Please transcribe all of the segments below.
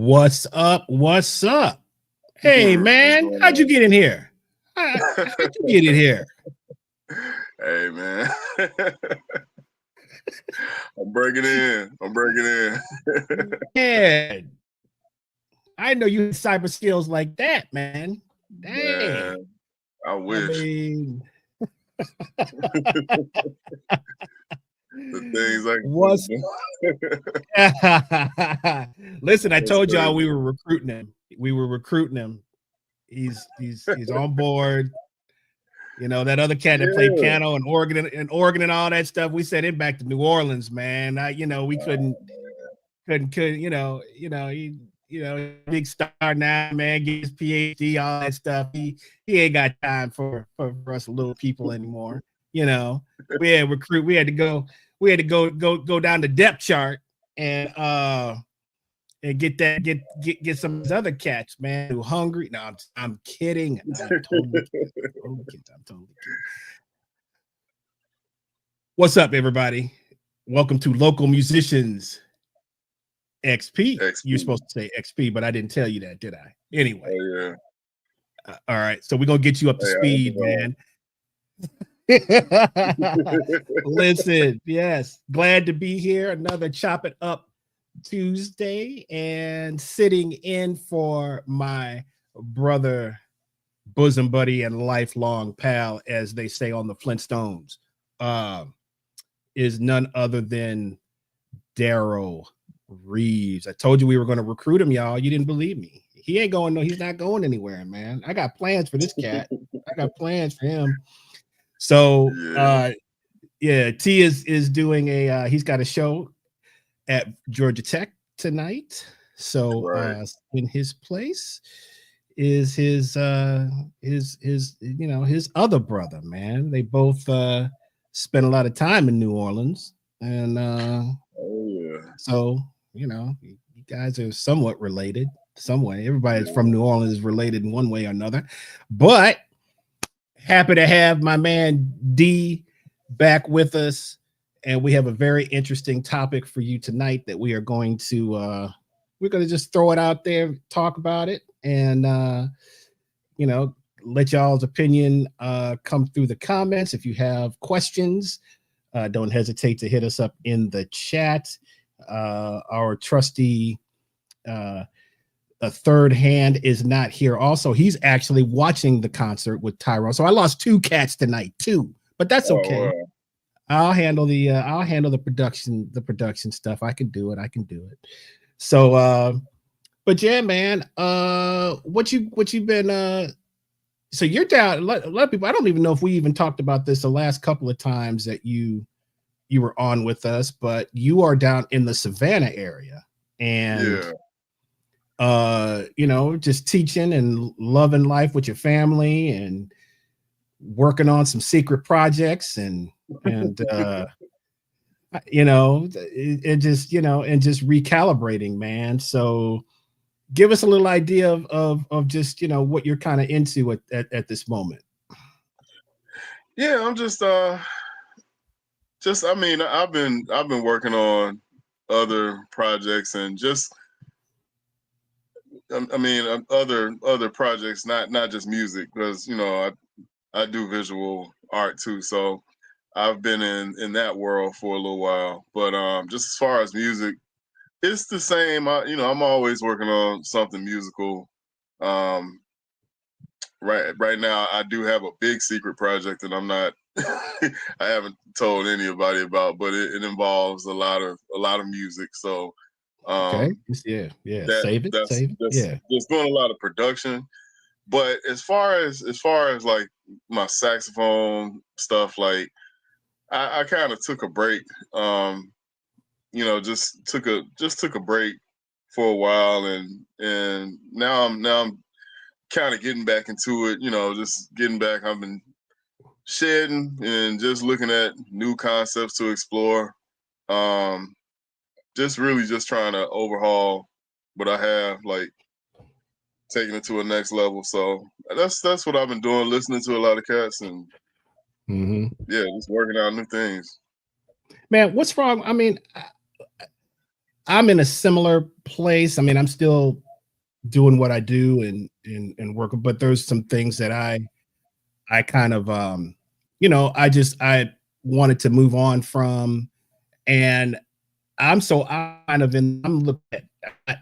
What's up? What's up? Hey, man, how'd you get in here? How'd you get in here? Hey, man. I'm breaking in. Man, I know you had cyber skills like that, man. Dang. Man, I I wish. mean, The things I what's can do. listen, I That's told y'all crazy. we were recruiting him. He's on board. You know, that other cat that played Yeah. piano and organ and all that stuff. We sent him back to New Orleans, man. We couldn't, big star now, man, get his PhD, all that stuff. He ain't got time for us little people anymore. You know, we had to go down the depth chart and get some of these other cats, man, who hungry. No, I'm kidding. I'm totally kidding. I'm totally kidding. What's up, everybody? Welcome to Local Musicians XP. You're supposed to say XP, but I didn't tell you that, did I? Anyway. Oh, yeah. All right. So we're going to get you up to speed, man. Listen, yes. Glad to be here. Another Chop It Up Tuesday, and sitting in for my brother, bosom buddy, and lifelong pal, as they say on the Flintstones, is none other than Darryl Reeves. I told you we were going to recruit him, y'all. You didn't believe me. He ain't going. No, he's not going anywhere, man. I got plans for this cat. I got plans for him. So, yeah, T is doing he's got a show at Georgia Tech tonight. So, in his place is his other brother, man. They both spent a lot of time in New Orleans, and so you guys are somewhat related some way. Everybody's from New Orleans is related in one way or another. But happy to have my man D back with us, and we have a very interesting topic for you tonight that we are going to just throw it out there, talk about it, and let y'all's opinion come through the comments. If you have questions, don't hesitate to hit us up in the chat. Our trusty a third hand is not here. Also, he's actually watching the concert with Tyrone. So I lost two cats tonight too, but that's okay. I'll handle the production stuff. I can do it. So but yeah, man, what you been so you're down. A lot of people, I don't even know if we even talked about this the last couple of times that you were on with us, but you are down in the Savannah area, and just teaching and loving life with your family and working on some secret projects and just recalibrating, man. So give us a little idea of just what you're kind of into at this moment. Yeah, I'm just I mean, I've been working on other projects and just other projects, not just music, because I do visual art too. So I've been in that world for a little while. But just as far as music, it's the same. I'm always working on something musical. Right now, I do have a big secret project that I'm not. I haven't told anybody about, but it involves a lot of music. So okay, yeah, save it. Just doing a lot of production. But as far as like my saxophone stuff, like I kind of took a break. Just took a break for a while, and now I'm kind of getting back into it. Just getting back. I've been shedding and just looking at new concepts to explore. Just really just trying to overhaul what I have, like taking it to a next level. So that's what I've been doing, listening to a lot of cats and just working out new things. Man, what's wrong? I mean, I'm in a similar place. I mean, I'm still doing what I do and working, but there's some things that I kind of I wanted to move on from, and I'm kind of in I'm looking at not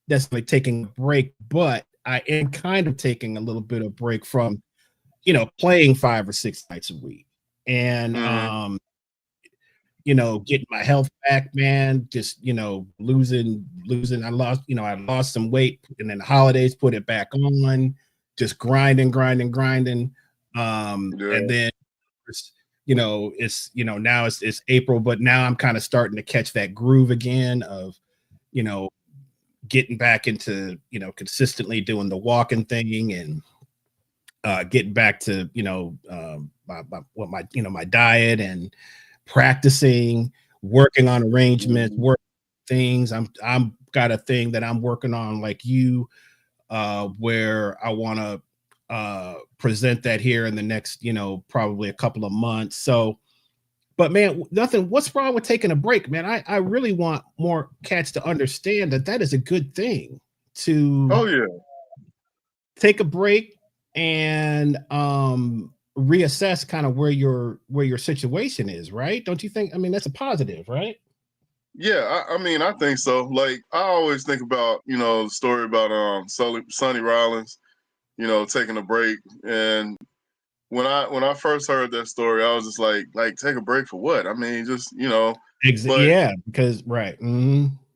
necessarily taking a break, but I am kind of taking a little bit of break from playing 5 or 6 nights a week, and Mm-hmm. getting my health back, man. Just losing. I lost some weight, and then the holidays put it back on. Just grinding. And Yeah. then now it's April, but now I'm kind of starting to catch that groove again of you know getting back into consistently doing the walking thing and getting back to my diet and practicing, working on arrangements, Mm-hmm. work things. I'm got a thing that I'm working on like you, where I want to present that here in the next, probably a couple of months. So, but man, nothing. What's wrong with taking a break, man? I really want more cats to understand that that is a good thing to Oh yeah. take a break and reassess kind of where your situation is, right? Don't you think? I mean, that's a positive, right? Yeah, I mean, I think so. Like, I always think about, the story about Sonny Rollins, taking a break. And when I first heard that story, I was just like take a break for what? I mean, just but Yeah, because right.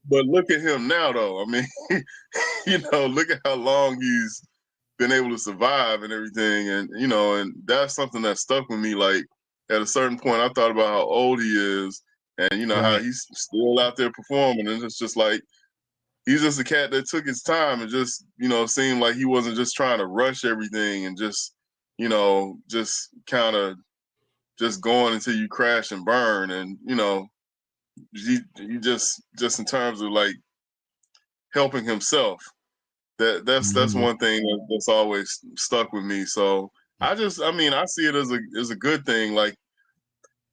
but look at him now, though. I mean, look at how long he's been able to survive and everything, and that's something that stuck with me. Like at a certain point, I thought about how old he is, and how Right. he's still out there performing, and it's just like he's just a cat that took his time and just seemed like he wasn't just trying to rush everything and just kind of just going until you crash and burn, and he just in terms of like helping himself. That's Mhm. one thing that's always stuck with me. So I mean, I see it as a good thing. Like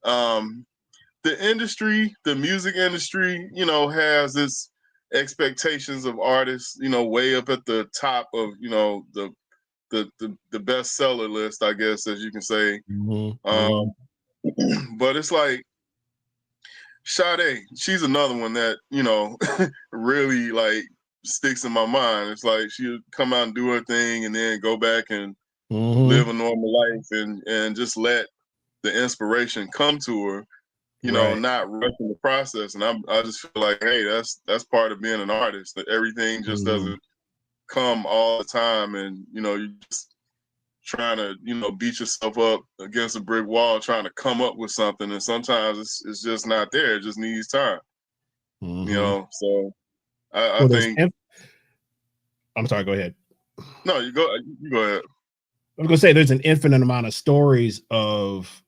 um, the music industry, has its expectations of artists, way up at the top of the bestseller list, I guess, as you can say. Mhm. Mhm. Um, but it's like Sade, she's another one that really like sticks in my mind. It's like she'll come out and do her thing, and then go back and live Mhm. a normal life, and just let the inspiration come to her. Right. Not rushing the process. And I just feel like, hey, that's part of being an artist. That everything just Mhm. doesn't come all the time, and you just trying to beat yourself up against a brick wall trying to come up with something, and sometimes it's just not there. It just needs time. Mhm. So I Well, think I'm sorry. Go ahead. no, you go ahead. I was gonna say there's an infinite amount of stories of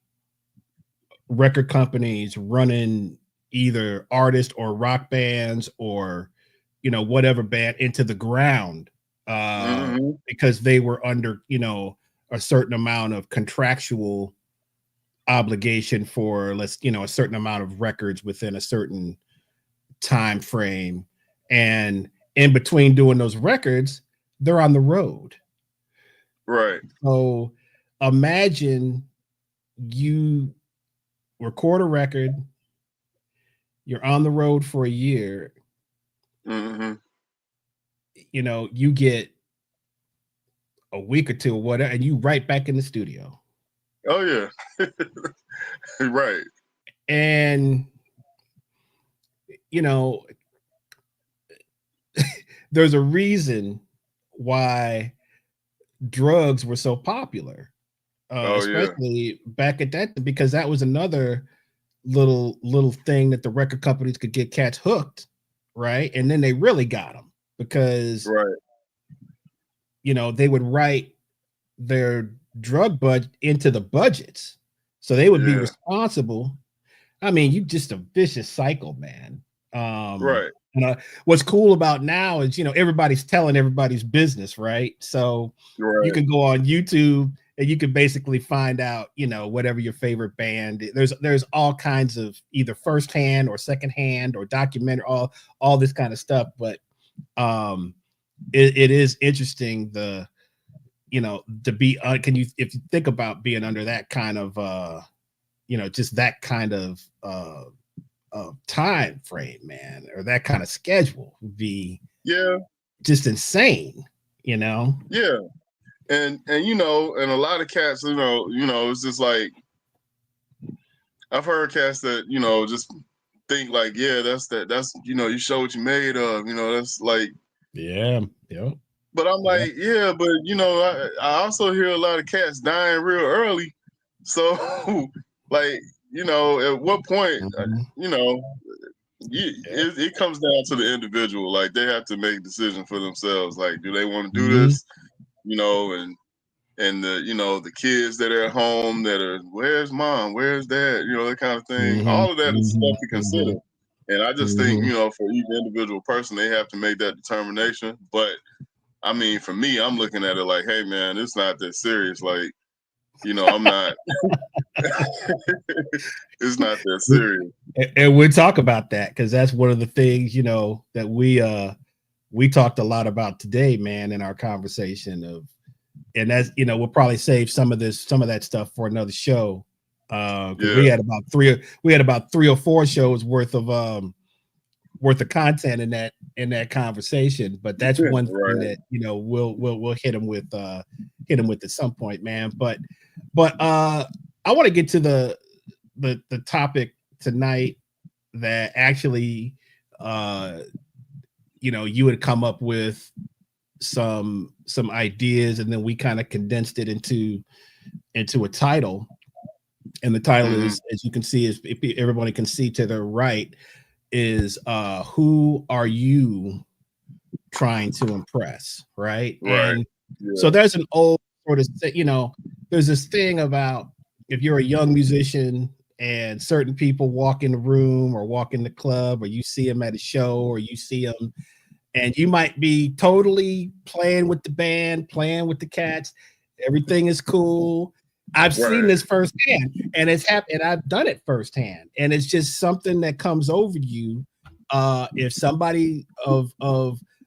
record companies running either artists or rock bands or whatever band into the ground Hmm. because they were under a certain amount of contractual obligation for a certain amount of records within a certain time frame, and in between doing those records they're on the road. Right. So imagine you record a record, you're on the road for a year, Hmm. you get a week or two or whatever, and you right back in the studio. Oh yeah. Right. And you know, there's a reason why drugs were so popular, Oh yeah. especially back at that, because that was another little thing that the record companies could get cats hooked, right? And then they really got them because Right. they would write their drug budget into the budgets, so they would be Yeah. responsible. I mean, you just a vicious cycle, man. Right. And what's cool about now is everybody's telling everybody's business, right? So you Right. can go on YouTube and you can basically find out, whatever your favorite band. There's all kinds of either firsthand or secondhand or documentary, all this kind of stuff. But it is interesting to be if you think about being under that kind of just that kind of time frame, man, or that kind of schedule would be just insane, Yeah. And and a lot of cats, it's just like I've heard cats that, just think like, yeah, that's you show what you made of, that's like yeah. But I'm like, yeah, but I also hear a lot of cats dying real early. So like, at what point, it comes down to the individual. Like they have to make a decision for themselves. Like, do they want to do this? And the kids that are at home that are, where's mom? Where's dad? That kind of thing. All of that is stuff to consider. And I just think, for each individual person, they have to make that determination. But I mean, for me, I'm looking at it like, hey man, it's not that serious. Like, I'm not it's not that serious. And we'll talk about that because that's one of the things, that we talked a lot about today, man, in our conversation and that's, we'll probably save some of that stuff for another show. Because we had about three or four shows worth of content in that conversation. But that's one thing that we'll hit them with at some point, man. But I want to get to the topic tonight that actually you had come up with some ideas, and then we kind of condensed it into a title. And the title is, as you can see, is everybody can see to the right, is who are you trying to impress, right? And so there's an old sort of, there's this thing about if you're a young musician and certain people walk in the room or walk in the club, or you see them at a show, or you see them and you might be totally playing with the band, playing with the cats, everything is cool. I've seen this firsthand, and it's happened. I've done it firsthand, and it's just something that comes over you. If somebody of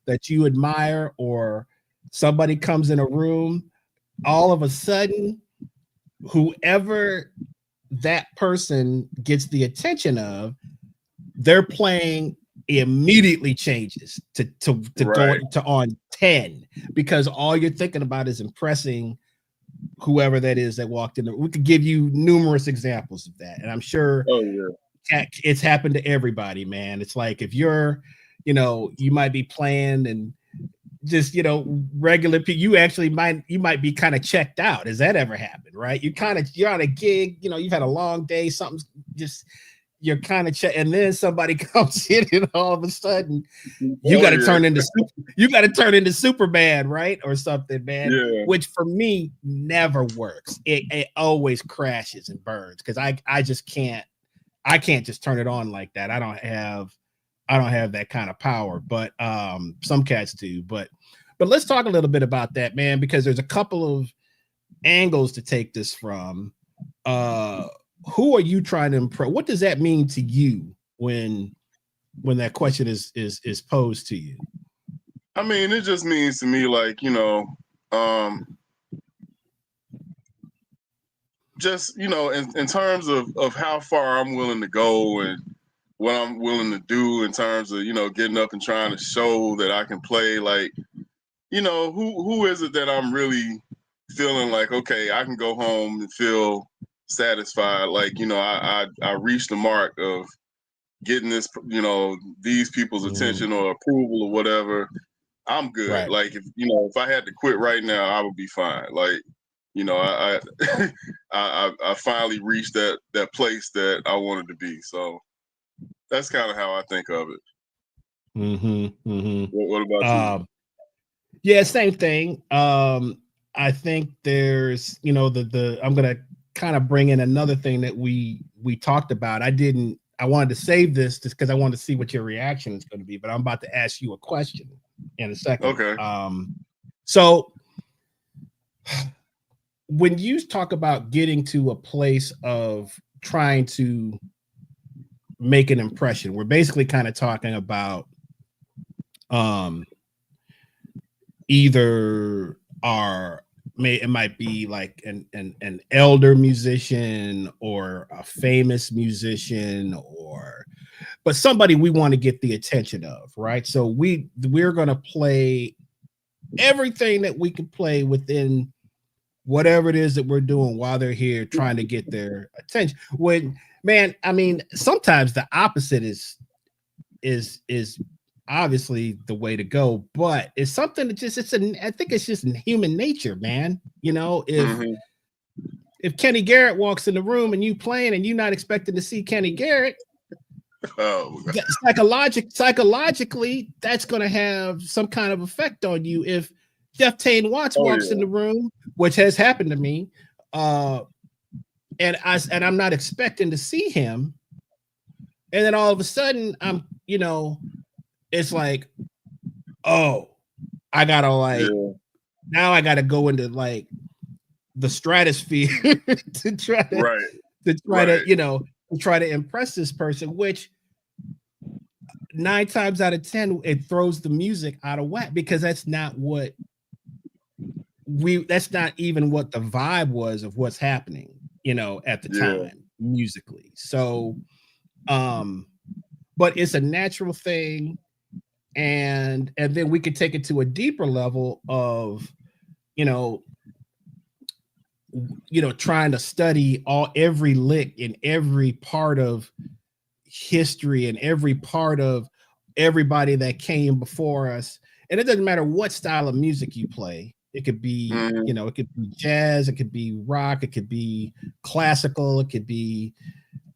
that you admire, or somebody comes in a room, all of a sudden, whoever that person gets the attention of, their playing immediately changes to go to on 10, because all you're thinking about is impressing whoever that is that walked in. We could give you numerous examples of that, and I'm sure it's happened to everybody, man. It's like if you're, you might be playing and just, regular people, you might be kind of checked out. Has that ever happened? Right? You're on a gig, you've had a long day, something's just, you're kind of and then somebody comes in and all of a sudden you got to turn into Superman, right? Or something, man. Which for me never works. It always crashes and burns, because I just can't just turn it on like that. I don't have that kind of power, but some cats do. But let's talk a little bit about that, man, because there's a couple of angles to take this from. Who are you trying to impress? What does that mean to you when that question is posed to you? I mean, it just means to me, like, just, in terms of how far I'm willing to go and what I'm willing to do in terms of, getting up and trying to show that I can play, like, who is it that I'm really feeling like, okay, I can go home and feel satisfied, like, I reached the mark of getting this, these people's attention or approval or whatever. I'm good. Like, if I had to quit right now, I would be fine. Like, I I finally reached that place that I wanted to be. So that's kind of how I think of it. What about you? Yeah, same thing. I think there's, I'm gonna kind of bring in another thing that we talked about. I wanted to save this just because I wanted to see what your reaction is going to be, but I'm about to ask you a question in a second. Okay. So when you talk about getting to a place of trying to make an impression, we're basically kind of talking about um either our it might be like an elder musician or a famous musician, or but somebody we want to get the attention of, right? So we're going to play everything that we can play within whatever it is that we're doing while they're here trying to get their attention. When, man, I mean, sometimes the opposite is obviously the way to go, but it's something that just I think it's just in human nature, man. You know, if Kenny Garrett walks in the room and you playing and you're not expecting to see Kenny Garrett, psychologically, that's going to have some kind of effect on you. If Jeff Tain Watts walks in the room, which has happened to me, and I'm not expecting to see him, and then all of a sudden I'm, you know, it's like, oh, I gotta now I gotta go into like the stratosphere to try to you know, to try to impress this person, which 9 times out of 10 it throws the music out of whack, because that's not even what the vibe was of what's happening, you know, at the time musically. So but it's a natural thing, and then we could take it to a deeper level of, you know, trying to study every lick in every part of history and every part of everybody that came before us. And it doesn't matter what style of music you play. It could be, you know, it could be jazz, it could be rock, it could be classical, it could be,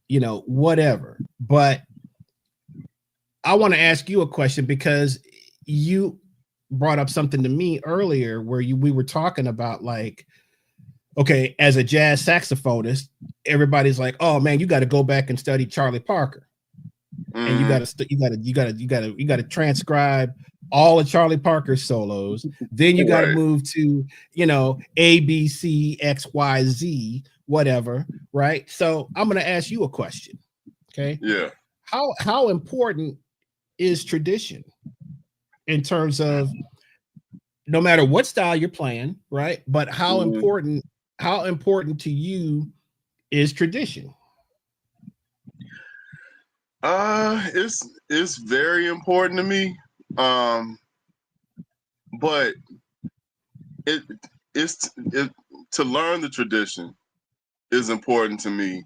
you know, whatever. But I want to ask you a question, because you brought up something to me earlier where we were talking about, like, okay, as a jazz saxophonist, everybody's like, "Oh man, you got to go back and study Charlie Parker, and you got to transcribe all of Charlie Parker's solos. Then you got to move to, you know, A, B, C, X, Y, Z, whatever, right?" So I'm going to ask you a question. Okay. Yeah. How important is tradition in terms of, no matter what style you're playing, right? But how important to you is tradition? It's very important to me. But it's to learn the tradition is important to me,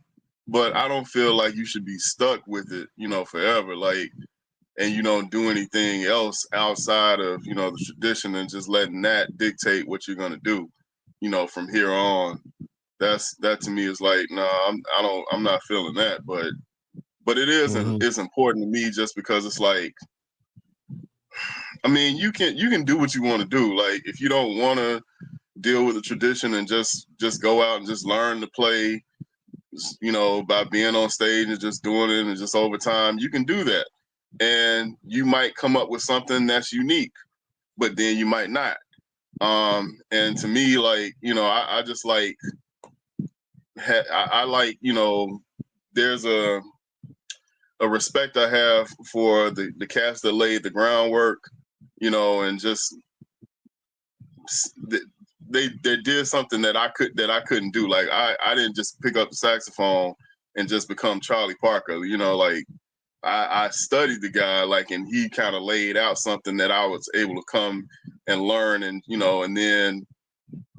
but I don't feel like you should be stuck with it, you know, forever. Like, and you don't do anything else outside of, you know, the tradition, and just letting that dictate what you're gonna do, you know, from here on. That to me is like, no, I'm not feeling that. But it isn't. It's important to me just because it's like, I mean, you can do what you want to do. Like, if you don't want to deal with the tradition and just go out and just learn to play, you know, by being on stage and just doing it, and just over time, you can do that. And you might come up with something that's unique, but then you might not. And to me, like, you know, I just like, I like, you know, there's a respect I have for the cats that laid the groundwork, you know, and just they did something that I couldn't do. Like, I didn't just pick up the saxophone and just become Charlie Parker, you know. Like, I studied the guy, like, and he kind of laid out something that I was able to come and learn, and, you know, and then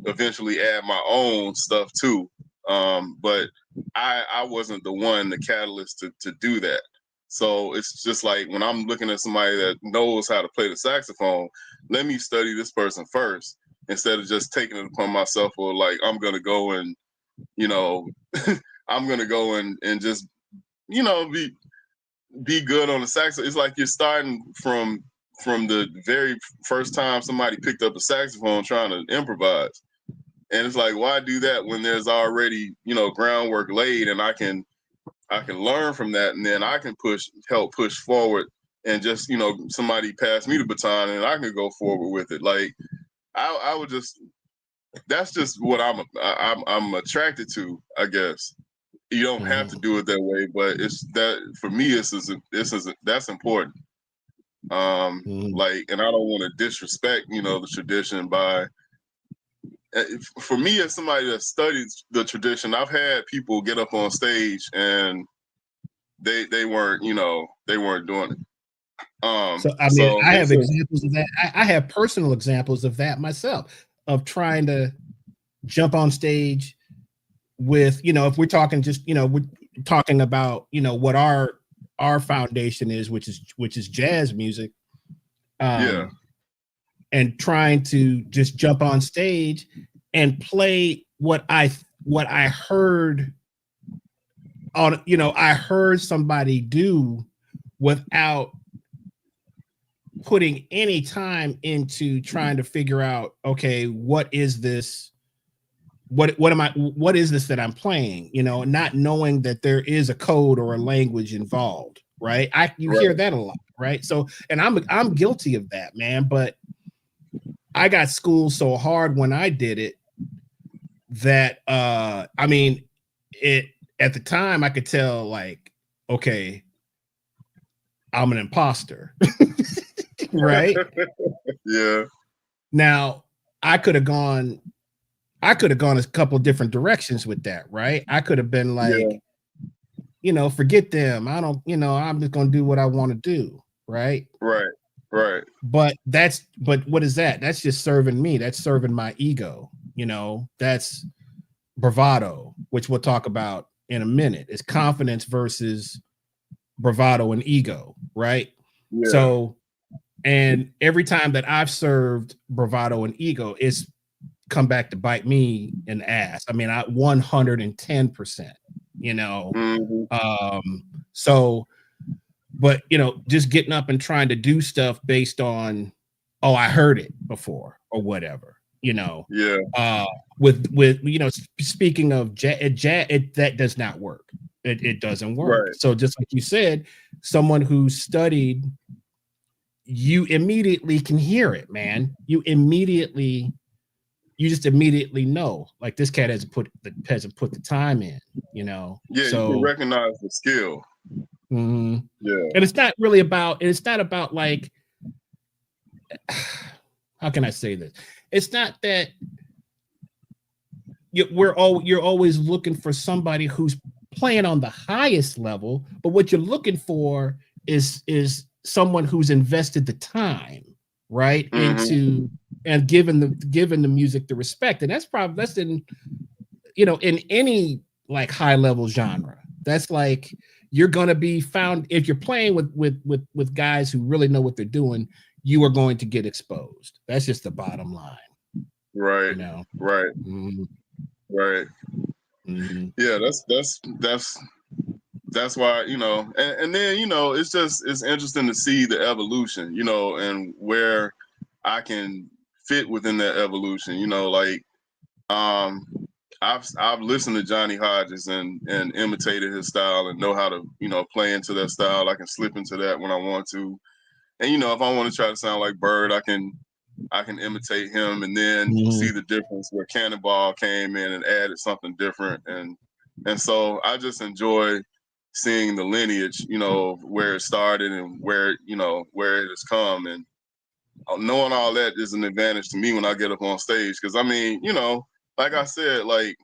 eventually add my own stuff too. But I wasn't the one, the catalyst to do that. So it's just like, when I'm looking at somebody that knows how to play the saxophone, let me study this person first, instead of just taking it upon myself, or like, I'm gonna go and, you know, I'm gonna go and just, you know, be good on the saxophone. It's like you're starting from the very first time somebody picked up a saxophone trying to improvise. And it's like, why do that when there's already, you know, groundwork laid, and I can learn from that, and then I can help push forward, and just, you know, somebody pass me the baton and I can go forward with it. Like, I would just, that's just what I'm attracted to, I guess. You don't have to do it that way, but it's that for me. That's important. Like, and I don't want to disrespect, the tradition by. For me, as somebody that studies the tradition, I've had people get up on stage and they weren't, they weren't doing it. So I mean, So I have examples of that. I have personal examples of that myself, of trying to jump on stage with, if we're talking just, we're talking about, what our foundation is, which is jazz music. yeah. And trying to just jump on stage and play what I heard on, I heard somebody do without putting any time into trying to figure out, okay, what is this? What is this that I'm playing? Not knowing that there is a code or a language involved, right? You hear that a lot, right? So, and I'm guilty of that, man, but I got schooled so hard when I did it that I mean, it at the time I could tell, like, okay, I'm an imposter. Right? Yeah. Now, I could have gone a couple of different directions with that, right? I could have been like, forget them. I don't, I'm just gonna do what I want to do, right? Right. But what is that? That's just serving me. That's serving my ego. That's bravado, which we'll talk about in a minute. It's confidence versus bravado and ego, right? Yeah. So, and every time that I've served bravado and ego, it's come back to bite me in the ass. I mean, 110%, so, but just getting up and trying to do stuff based on, oh, I heard it before or whatever, with speaking of jazz, that does not work. It doesn't work. Right. So just like you said, someone who studied, you immediately can hear it, man. You just immediately know, like, this cat hasn't put the time in, Yeah, so you can recognize the skill. Yeah, and it's not about like, how can I say this? It's not that you're always looking for somebody who's playing on the highest level, but what you're looking for is someone who's invested the time, right, into and given the music the respect. And that's in in any like high level genre. That's like, you're going to be found, if you're playing with guys who really know what they're doing, you are going to get exposed. That's just the bottom line. Right. Right. Right. Yeah, that's why, and then, it's interesting to see the evolution, and where I can fit within that evolution, like, I've listened to Johnny Hodges and imitated his style and know how to, play into that style. I can slip into that when I want to. And, if I want to try to sound like Bird, I can imitate him, and then see the difference where Cannonball came in and added something different. And so I just enjoy seeing the lineage, where it started and where it has come. And knowing all that is an advantage to me when I get up on stage. Because, I mean, like I said, like,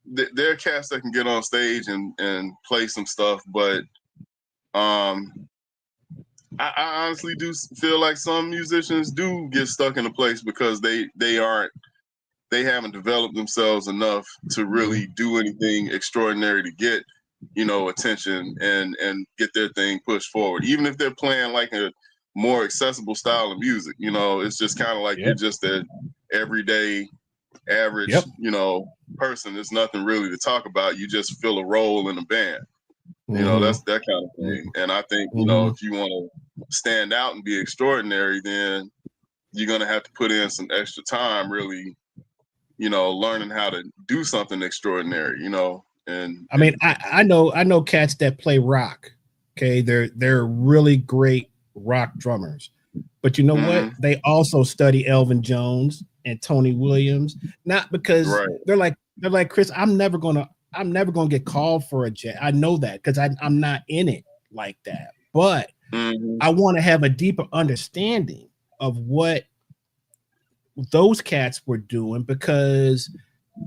there are cats that can get on stage and play some stuff, but I honestly do feel like some musicians do get stuck in a place because they haven't developed themselves enough to really do anything extraordinary to get, attention and get their thing pushed forward. Even if they're playing like a more accessible style of music, it's just kind of like you're just an everyday average, person. There's nothing really to talk about. You just fill a role in a band. That's that kind of thing. And I think, if you want to stand out and be extraordinary, then you're going to have to put in some extra time, really, learning how to do something extraordinary, and I mean, I know cats that play rock. Okay. They're really great rock drummers, but you know what? They also study Elvin Jones. and Tony Williams, not because Right. they're like Chris, I'm never gonna get called for a jazz. I know that because I'm not in it like that. But I want to have a deeper understanding of what those cats were doing, because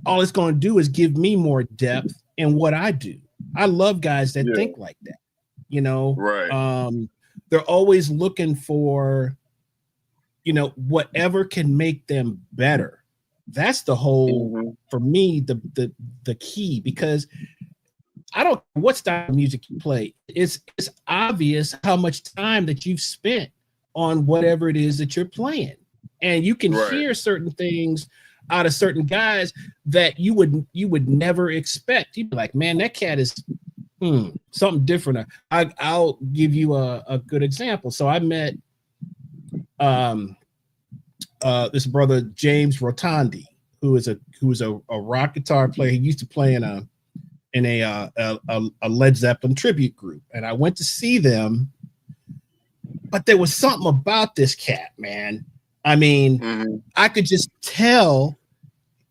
all it's going to do is give me more depth in what I do. I love guys that think like that, you know. Right. They're always looking for, you know, whatever can make them better. That's the whole, for me, the key, because I don't care what style of music you play. It's obvious how much time that you've spent on whatever it is that you're playing. And you can hear certain things out of certain guys that you would never expect. You'd be like, man, that cat is something different. I'll give you a good example. So I met this brother James Rotondi, who is a rock guitar player. He used to play in a Led Zeppelin tribute group, and I went to see them. But there was something about this cat, man. I mean, I could just tell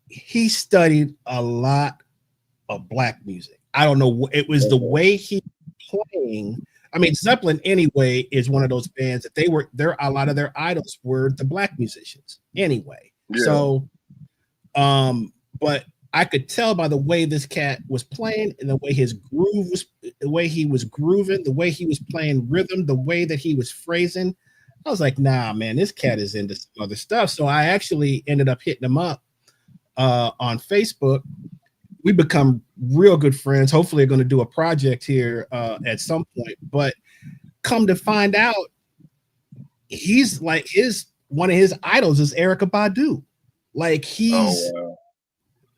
he studied a lot of black music. I don't know. It was the way he was playing. I mean, Zeppelin anyway is one of those bands that a lot of their idols were the black musicians anyway. Yeah. So, but I could tell by the way this cat was playing and the way his groove was, the way he was grooving, the way he was playing rhythm, the way that he was phrasing. I was like, nah, man, this cat is into some other stuff. So I actually ended up hitting him up on Facebook. We become real good friends. Hopefully, going to do a project here at some point. But come to find out, he's like one of his idols is Erykah Badu. Like he's,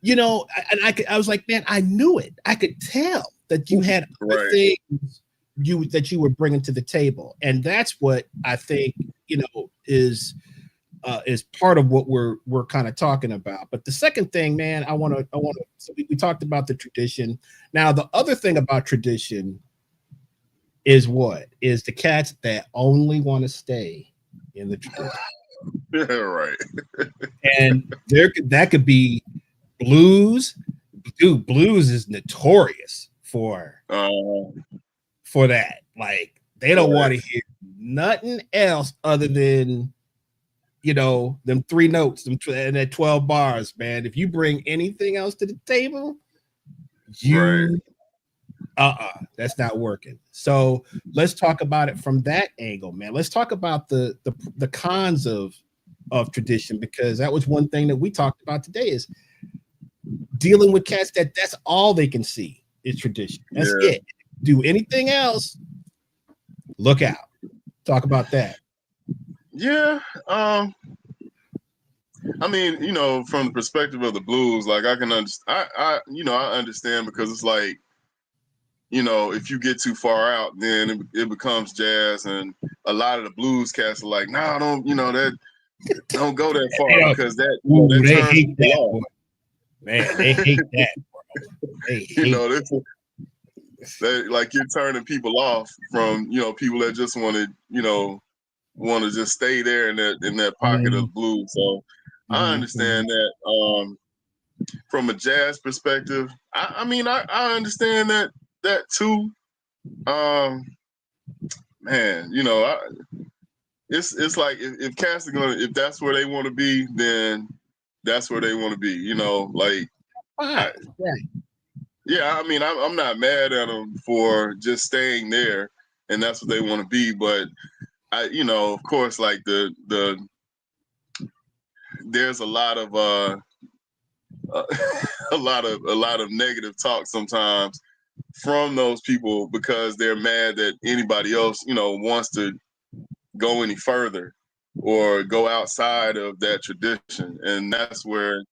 you know, and I was like, man, I knew it. I could tell that you had other things that you were bringing to the table, and that's what I think, you know, is part of what we're kind of talking about. But the second thing, man, I want to. So we talked about the tradition. Now, the other thing about tradition is the cats that only want to stay in the tradition. Yeah, right. And that could be blues. Dude, blues is notorious for that. Like they don't want to hear nothing else other than, you know, them 3 notes and that 12 bars, man. If you bring anything else to the table, that's not working. So let's talk about it from that angle, man. Let's talk about the cons of tradition, because that was one thing that we talked about today, is dealing with cats that's all they can see is tradition. That's it. Do anything else, look out. Talk about that. Yeah. I mean, you know, from the perspective of the blues, like I can understand. I understand, because it's like, you know, if you get too far out, then it becomes jazz, and a lot of the blues cats are like, nah, don't go that far, because that they turns hate that, off. boy. Man, they hate that, bro. They hate you know, like you're turning people off from, you know, people that just want to just stay there in that pocket of blues. So I understand that. From a jazz perspective, I mean, I understand that too. Man, you know, it's like if cats are if that's where they want to be, then that's where they want to be. You know, like. Yeah, I mean, I'm not mad at them for just staying there, and that's what they want to be. But you know, of course, like there's a lot of a lot of negative talk sometimes from those people, because they're mad that anybody else, you know, wants to go any further or go outside of that tradition, and that's where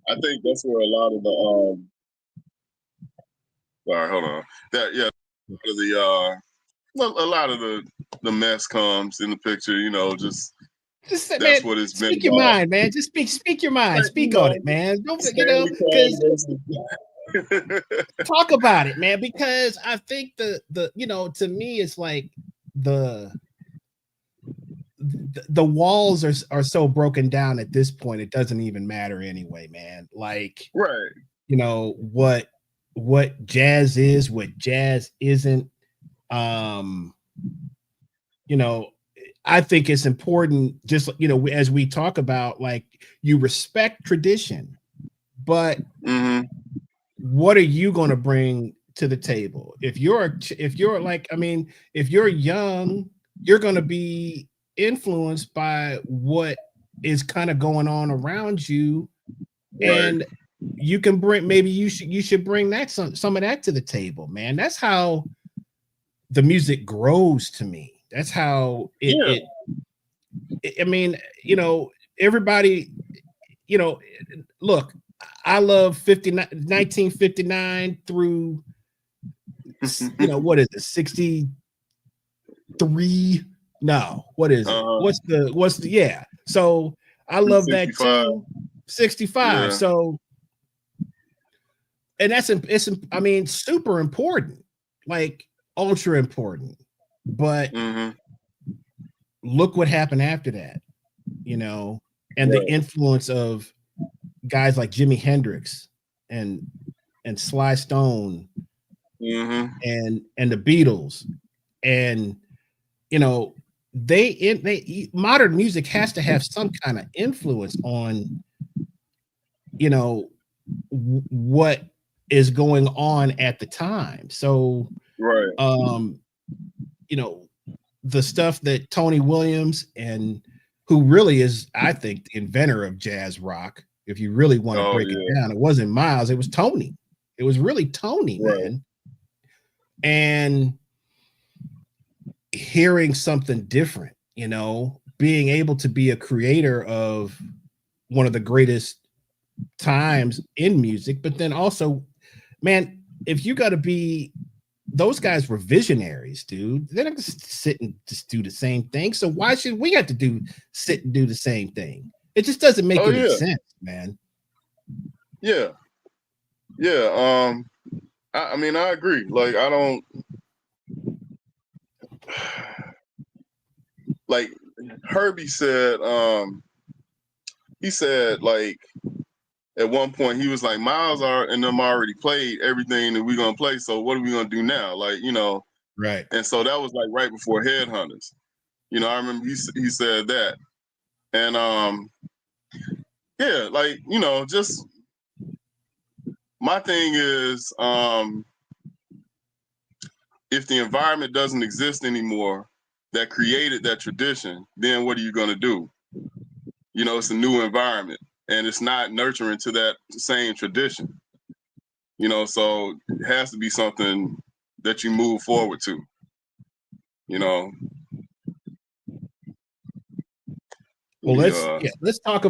I think that's where a lot of the sorry, hold on. A lot of the mess comes in the picture, you know, just that's man, what it's been. Speak your mind, man. Just speak your mind. Speak on it, man. Don't, you know, because talk about it, man, because I think the you know, to me, it's like the the walls are so broken down at this point, it doesn't even matter anyway, man. Like, Right. you know, what jazz is, what jazz isn't. Um, you know, I think it's important, just, you know, as we talk about, like, you respect tradition, but Mm-hmm. what are you going to bring to the table? If you're like, I mean, if you're young, you're going to be influenced by what is kind of going on around you, Right. and you can bring, maybe you should bring that, some of that to the table, man. That's how the music grows to me. That's how Yeah. I mean, you know, everybody, you know, look, I love 1959 through, you know, what is it, 63? No, what is it? uh, What's the yeah. So I love that 65. too. 65. Yeah. So, and it's, I mean, super important, like ultra important. But Mm-hmm. look what happened after that, you know, and the Right. influence of guys like Jimi Hendrix and Sly Stone Mm-hmm. and the Beatles, and, you know, they modern music has to have some kind of influence on, you know, what is going on at the time. So, Right. um, you know, the stuff that Tony Williams, and who really is, I think, the inventor of jazz rock, if you really want to Oh break it yeah. down, it wasn't Miles, it was Tony. It was really Tony, Right. man. And hearing something different, you know, being able to be a creator of one of the greatest times in music, but then also, man, if you got to be, those guys were visionaries, dude. They're not just sit and just do the same thing. So why should we have to sit and do the same thing? It just doesn't make Oh any yeah. sense, man. Yeah. Yeah. I mean, I agree. Like, I don't like Herbie said. He said, like, at one point he was like, Miles are and them already played everything that we're gonna play. So what are we gonna do now? Like, you know. Right. And so that was like right before Headhunters. You know, I remember he said that. And yeah, like, you know, just my thing is, if the environment doesn't exist anymore that created that tradition, then what are you going to do? You know, it's a new environment and it's not nurturing to that same tradition. You know, so it has to be something that you move forward to. You know, Well, we let's talk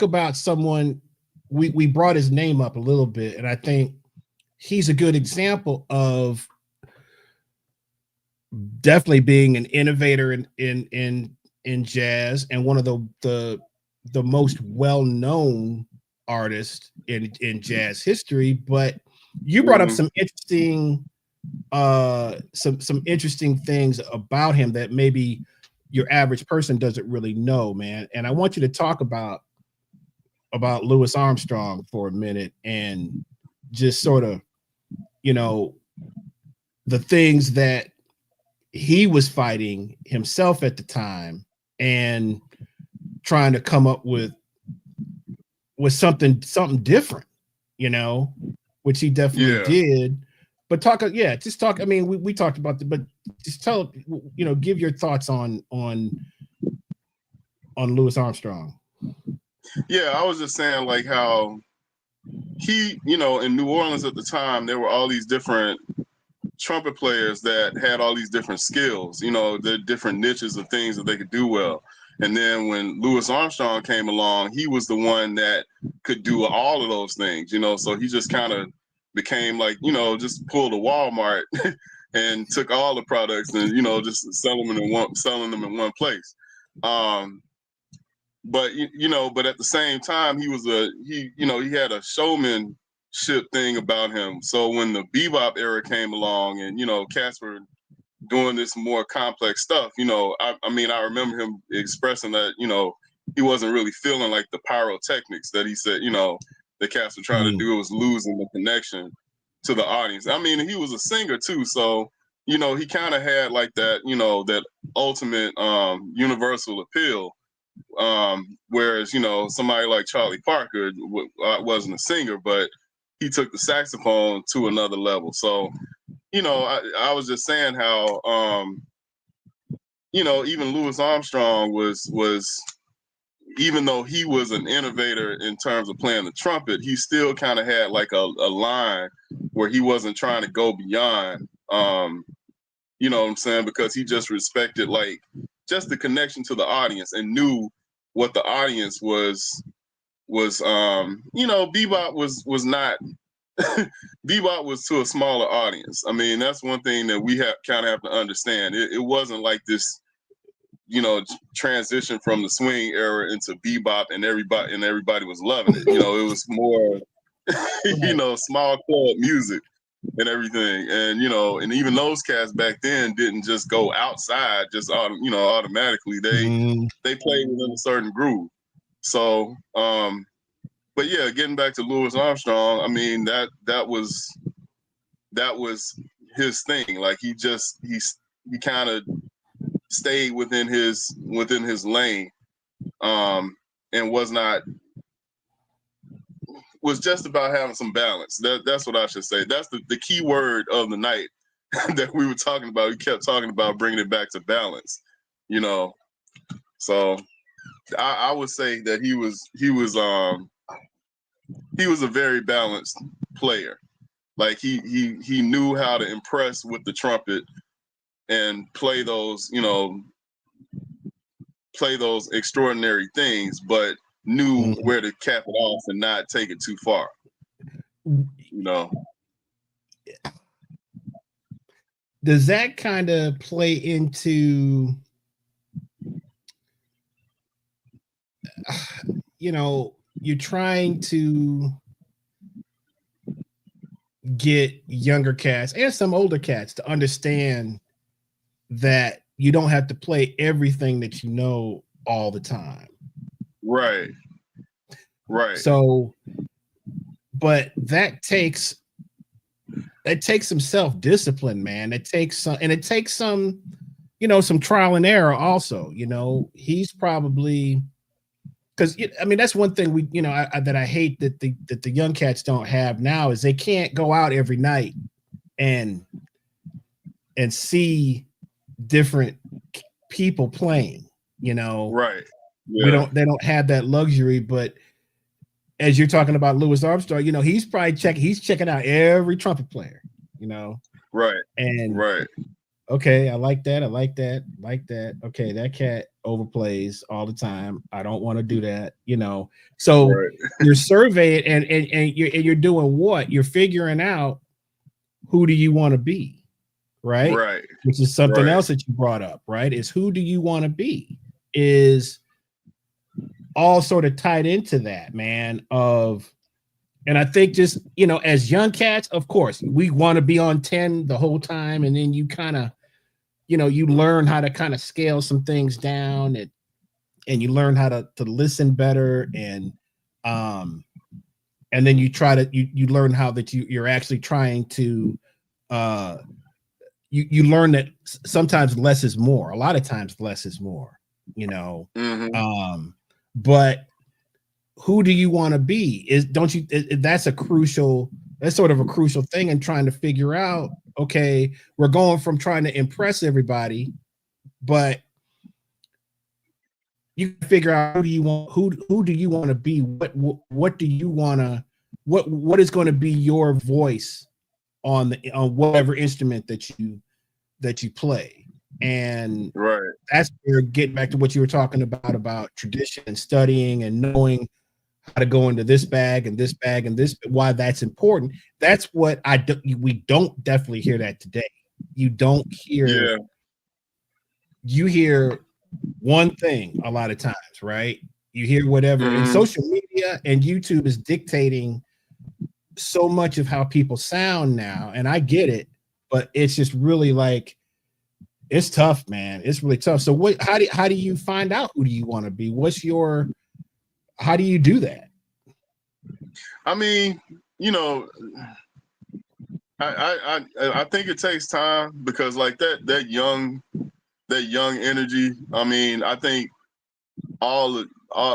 about someone, we brought his name up a little bit, and I think he's a good example of definitely being an innovator in jazz, and one of the most well-known artists in jazz history. But you brought up mm-hmm. some interesting some interesting things about him that maybe your average person doesn't really know, man. And I want you to talk about Louis Armstrong for a minute, and just sort of, you know, the things that he was fighting himself at the time, and trying to come up with something different, you know, which he definitely Yeah. did. But just talk. I mean, we talked about but just tell, you know, give your thoughts on Louis Armstrong. Yeah, I was just saying like how he, you know, in New Orleans at the time, there were all these different trumpet players that had all these different skills, you know, the different niches of things that they could do well. And then when Louis Armstrong came along, he was the one that could do all of those things, you know, so he just kind of became like, you know, just pulled a Walmart and took all the products and, you know, just selling them in one place. But you know, but at the same time, you know, he had a showmanship thing about him. So when the bebop era came along, and you know, cats were doing this more complex stuff. I mean, I remember him expressing that, he wasn't really feeling like the pyrotechnics that he said, the cats were trying to do. It was losing the connection to the audience. I mean, he was a singer too, so he kind of had like that, that ultimate universal appeal. Whereas somebody like Charlie Parker wasn't a singer, but he took the saxophone to another level. So I was just saying how even Louis Armstrong was even though he was an innovator in terms of playing the trumpet, he still kind of had like a line where he wasn't trying to go beyond. You know what I'm saying? Because he just respected like just the connection to the audience and knew what the audience was bebop was not bebop was to a smaller audience. I mean, that's one thing that we kind of have to understand. It wasn't like this, transition from the swing era into bebop and everybody was loving it. It was more, small club music and everything. And and even those cats back then didn't just go outside just automatically. They played within a certain groove. So but yeah, getting back to Louis Armstrong, I mean that was his thing. Like he kind of stayed within his lane, and was just about having some balance. That's what I should say. That's the key word of the night that we were talking about. We kept talking about bringing it back to balance, So I would say that he was a very balanced player. Like he knew how to impress with the trumpet and play those extraordinary things, but knew where to cap it off and not take it too far. Does that kind of play into you're trying to get younger cats and some older cats to understand that you don't have to play everything that you know all the time. Right. So, but that takes some self-discipline, man. It takes some, some trial and error also. He's probably, because I mean that's one thing that I hate that the young cats don't have now is they can't go out every night and see different people playing. Right. Yeah. They don't have that luxury. But as you're talking about Louis Armstrong, he's probably checking out every trumpet player. Right. And right. Okay, I like that. Okay, that cat overplays all the time. I don't want to do that, So right. You're surveying and you're doing what? You're figuring out who do you want to be, right? Right. Which is something else that you brought up, right? Is who do you want to be? Is all sort of tied into that, man. And I think just, as young cats, of course, we want to be on 10 the whole time, and then you kind of you learn how to kind of scale some things down and you learn how to listen better. And then you try to, you learn how that you're actually trying to, you learn that sometimes less is more. A lot of times less is more, but who do you want to be that's sort of a crucial thing in trying to figure out, okay, we're going from trying to impress everybody, but you can figure out who do you want to be? What do you want to, what is going to be your voice on whatever instrument that you play. And right. That's where getting back to what you were talking about tradition and studying and knowing how to go into this bag and this bag and this, why that's important. That's what we don't definitely hear that today. You don't hear, you hear one thing a lot of times, right? You hear whatever, and social media and YouTube is dictating so much of how people sound now. And I get it, but it's just really like, It's tough, man. It's really tough. So how do you find out who do you want to be? How do you do that? I mean, you know, I think it takes time because like that young energy. I mean, I think all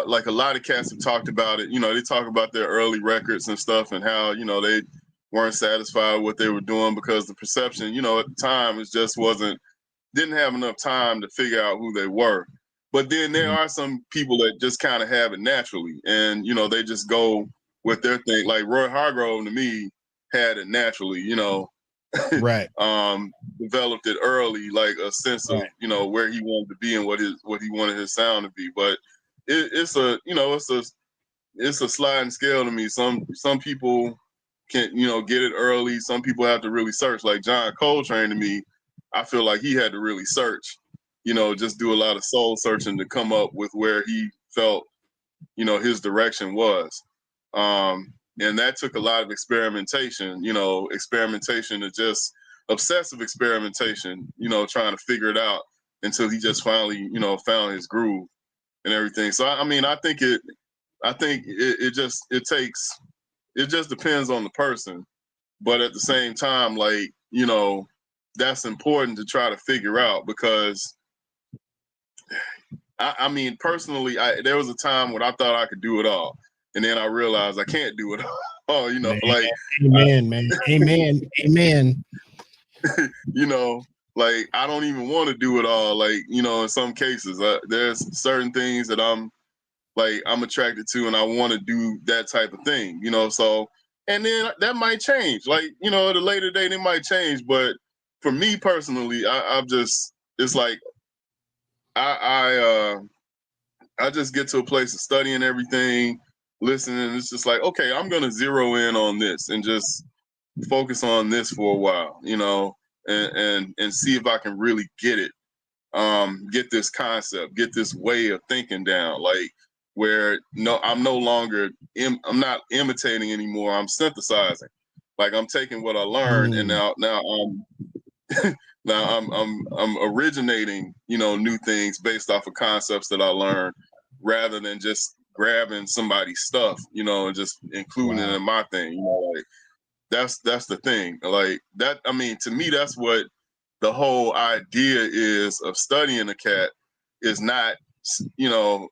like a lot of cats have talked about it. You know, they talk about their early records and stuff and how, you know, they weren't satisfied with what they were doing because the perception, you know, at the time it just didn't have enough time to figure out who they were. But then there are some people that just kind of have it naturally and, you know, they just go with their thing. Like Roy Hargrove to me had it naturally, you know, Right. Developed it early, like a sense of, you know, where he wanted to be and what he wanted his sound to be. But it's a, you know, it's a sliding scale to me. Some people can, you know, get it early. Some people have to really search. Like John Coltrane to me, I feel like he had to really search, you know, just do a lot of soul searching to come up with where he felt, you know, his direction was. And that took a lot of experimentation, you know, experimentation to just obsessive experimentation, you know, trying to figure it out until he just finally, you know, found his groove and everything. So I mean, I think it just depends on the person. But at the same time, like, you know, that's important to try to figure out because I mean, personally, there was a time when I thought I could do it all. And then I realized I can't do it all, you know, Man, like amen, man. Amen. Amen. you know, like I don't even want to do it all. Like, you know, in some cases, there's certain things that I'm attracted to and I want to do that type of thing, you know. So and then that might change. Like, you know, at a later date it might change. But for me personally, I've just it's like I just get to a place of studying everything, listening. It's just like, okay, I'm gonna zero in on this and just focus on this for a while, you know, and see if I can really get it, get this concept, get this way of thinking down, like where no, I'm no longer, I'm not imitating anymore. I'm synthesizing. Like I'm taking what I learned, and now I'm originating, you know, new things based off of concepts that I learned, rather than just grabbing somebody's stuff, you know, and just including it in my thing. You know, like that's the thing. Like that, I mean, to me, that's what the whole idea is of studying a cat is not, you know,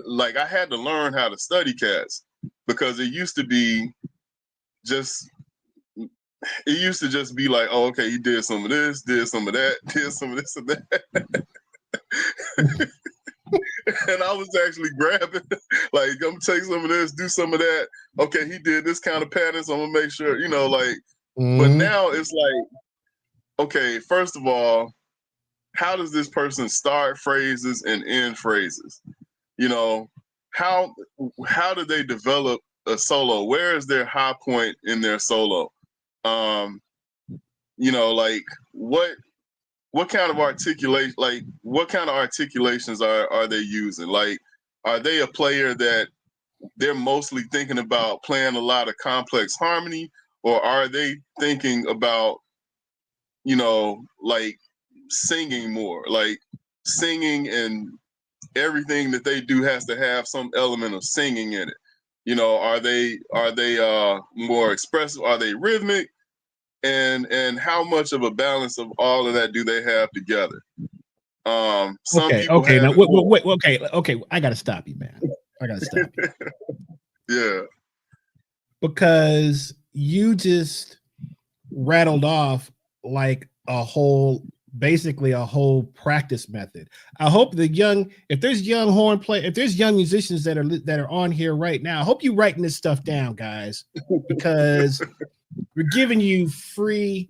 like I had to learn how to study cats because it used to be just it used to just be like, oh, okay, he did some of this, did some of that, did some of this and that. And I was actually grabbing, like, I'm gonna take some of this, do some of that. Okay, he did this kind of pattern, so I'm gonna make sure, you know, like, but now it's like, okay, first of all, how does this person start phrases and end phrases? You know, how do they develop a solo? Where is their high point in their solo? You know, like what kind of articulation, like what kind of articulations are they using? Like, are they a player that they're mostly thinking about playing a lot of complex harmony, or are they thinking about, you know, like singing more, like singing, and everything that they do has to have some element of singing in it? You know, are they more expressive? Are they rhythmic? And how much of a balance of all of that do they have together? Some Okay, people okay. have Now, it more. wait, okay. I gotta stop you, man. I gotta stop you Yeah. because you just rattled off like basically a whole practice method. I hope if there's if there's young musicians that are on here right now, I hope you writing this stuff down, guys, because we're giving you free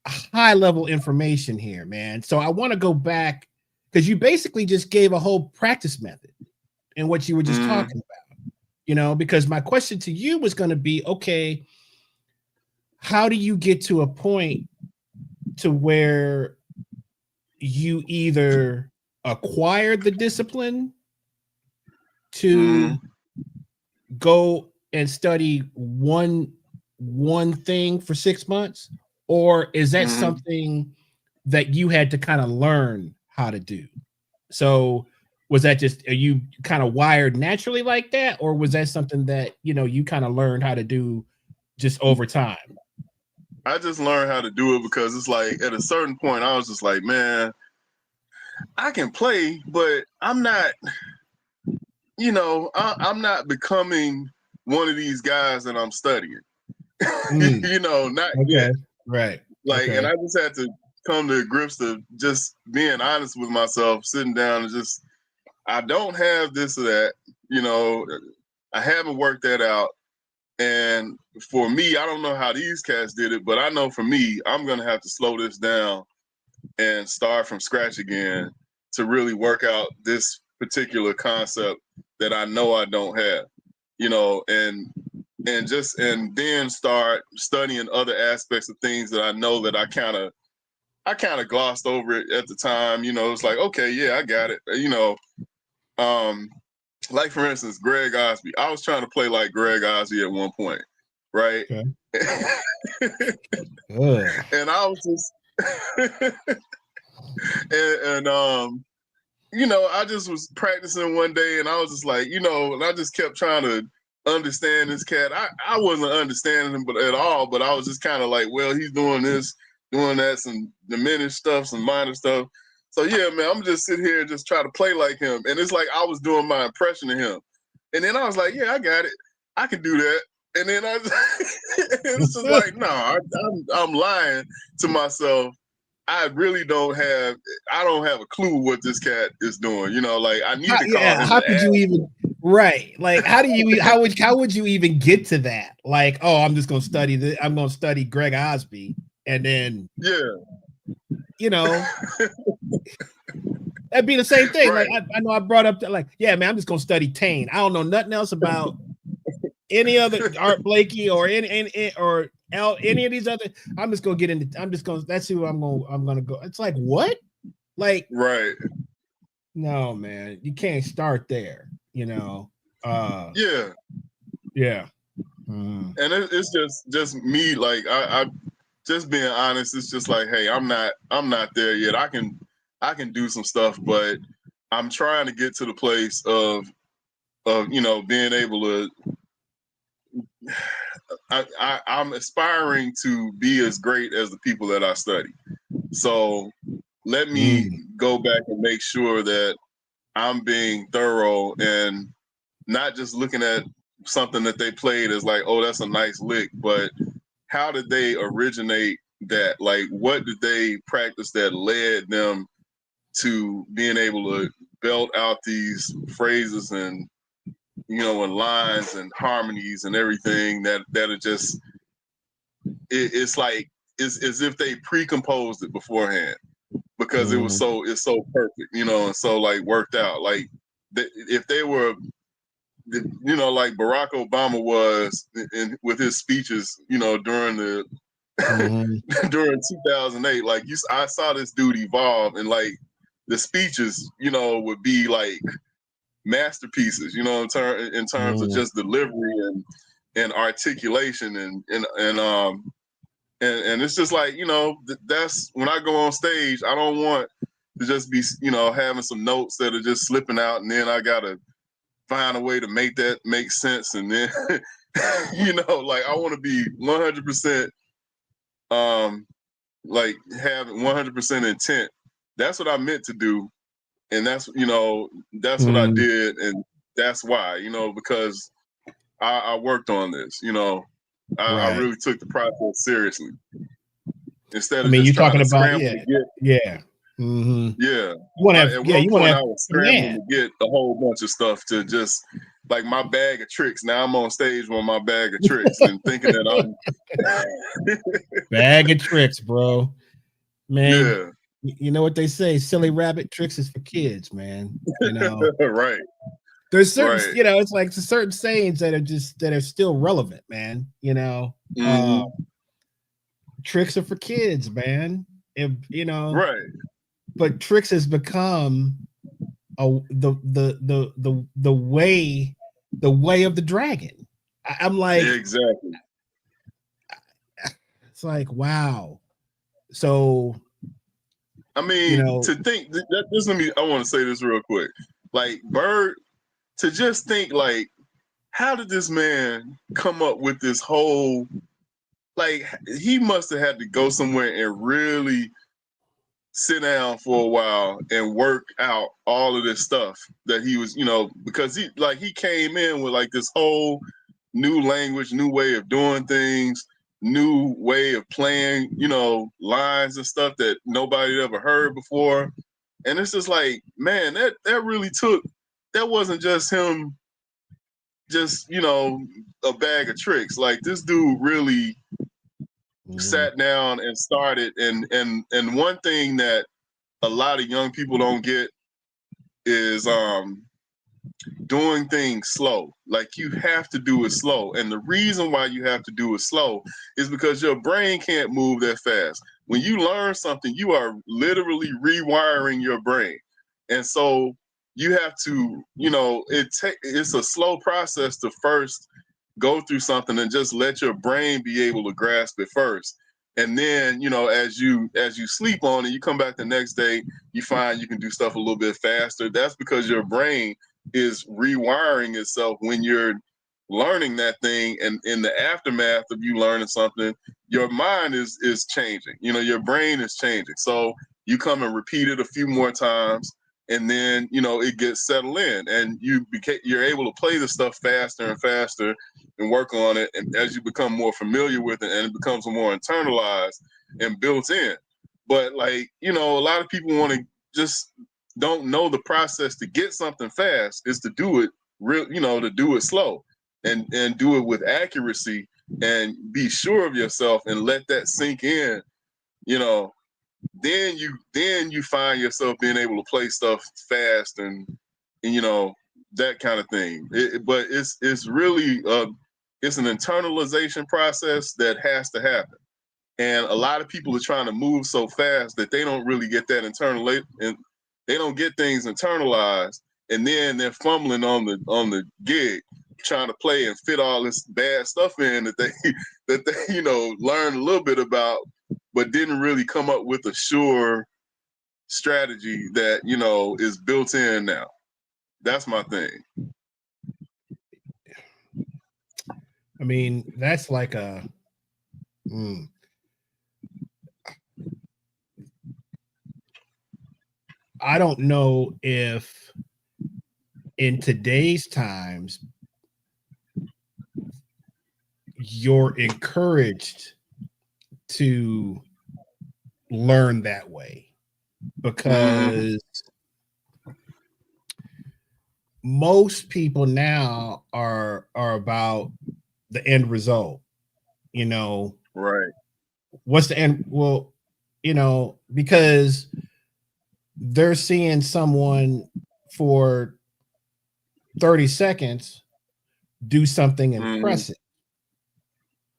high level information here, man. So I want to go back because you basically just gave a whole practice method and what you were just talking about, you know, because my question to you was going to be, okay, how do you get to a point to where you either acquired the discipline to go and study one thing for 6 months, or is that something that you had to kind of learn how to do. So was that just, are you kind of wired naturally like that, or was that something that you kind of learned how to do just over time? I just learned how to do it because it's like at a certain point I was just like, man, I can play, but I'm not, I'm not becoming one of these guys that I'm studying. Not yet. Okay. Right. Like, and Okay. I just had to come to grips to just being honest with myself, sitting down and just, I don't have this or that, I haven't worked that out. And for me, I don't know how these cats did it, but I know for me, I'm going to have to slow this down and start from scratch again to really work out this particular concept that I know I don't have, and then start studying other aspects of things that I know that I kind of glossed over it at the time. It's like, okay, yeah, I got it. Like for instance, Greg Osby. I was trying to play like Greg Osby at one point, right? Okay. And I was just and I just was practicing one day and I was just like, and I just kept trying to understand this cat. I wasn't understanding him at all, but I was just kind of like, well, he's doing this, doing that, some diminished stuff, some minor stuff. So yeah, man, I'm just sit here and just try to play like him. And it's like I was doing my impression of him. And then I was like, yeah, I got it. I can do that. And then it's just like, no, I'm lying to myself. I really don't have a clue what this cat is doing. Like I need to call him. How could you even right? Like how would you even get to that? Like, oh, I'm just gonna study this, I'm gonna study Greg Osby, and then that'd be the same thing. Right. Like I know I brought up that, like, yeah, man, I'm just gonna study Tane. I don't know nothing else about any other Art Blakey or any of these other. I'm just gonna get into. I'm just gonna. That's who I'm gonna go. It's like, what? Like, right? No, man, you can't start there. Yeah. Mm. And it's just me. Like I just being honest. It's just like, hey, I'm not there yet. I can do some stuff, but I'm trying to get to the place of being able to. I'm aspiring to be as great as the people that I study. So let me go back and make sure that I'm being thorough and not just looking at something that they played as like, oh, that's a nice lick, but how did they originate that? Like, what did they practice that led them to being able to belt out these phrases and and lines and harmonies and everything that are just it's like it's as if they pre-composed it beforehand because it's so perfect, and so like worked out. Like if they were, like Barack Obama was with his speeches, during the during 2008, like I saw this dude evolve, and like the speeches, would be like masterpieces, in terms of just delivery and articulation and it's just like, that's when I go on stage, I don't want to just be, having some notes that are just slipping out and then I gotta find a way to make that make sense. And then, like I want to be 100%, like having 100% intent. That's what I meant to do. And that's what I did. And that's why, because I worked on this, I really took the process seriously. Instead of just trying to scramble to get. Yeah. Yeah. You want to have, at one point, I was command. scrambling to get a whole bunch of stuff to just like my bag of tricks. Now I'm on stage with my bag of tricks and thinking that I'm bag of tricks, bro. Man, yeah. You know what they say? Silly rabbit tricks is for kids, man. Right. There's certain, it's like certain sayings that are still relevant, man. Tricks are for kids, man. If right. But tricks has become the way of the dragon. I'm like, exactly. It's like, wow. So I You mean, know, to think that this. I want to say this real quick. Like Bird, to just think like, how did this man come up with this whole? Like, he must have had to go somewhere and really sit down for a while and work out all of this stuff that he was, because he came in with like this whole new language, new way of doing things, new way of playing, lines and stuff that nobody had ever heard before. And it's just like, man, that really took. That wasn't just him, just a bag of tricks. Like this dude really sat down and started. And one thing that a lot of young people don't get is doing things slow. Like you have to do it slow. And the reason why you have to do it slow is because your brain can't move that fast. When you learn something, you are literally rewiring your brain. And so you have to, it's a slow process to first go through something and just let your brain be able to grasp it first. And then, as you sleep on it, you come back the next day, you find you can do stuff a little bit faster. That's because your brain is rewiring itself when you're learning that thing, and in the aftermath of you learning something, your mind is changing. Your brain is changing. So you come and repeat it a few more times, and then it gets settled in, and you're able to play the stuff faster and faster and work on it. And as you become more familiar with it, and it becomes more internalized and built in. But like a lot of people want to just don't know the process to get something fast is to do it real, to do it slow and do it with accuracy and be sure of yourself and let that sink in, then you find yourself being able to play stuff fast and that kind of thing. But it's really it's an internalization process that has to happen. And a lot of people are trying to move so fast that they don't really get that and they don't get things internalized, and then they're fumbling on the gig, trying to play and fit all this bad stuff in that they that they learned a little bit about, but didn't really come up with a sure strategy that is built in now. That's my thing. I mean, that's like a. I don't know if in today's times you're encouraged to learn that way, because most people now are about the end result. Right. What's the end? Well, because they're seeing someone for 30 seconds do something impressive.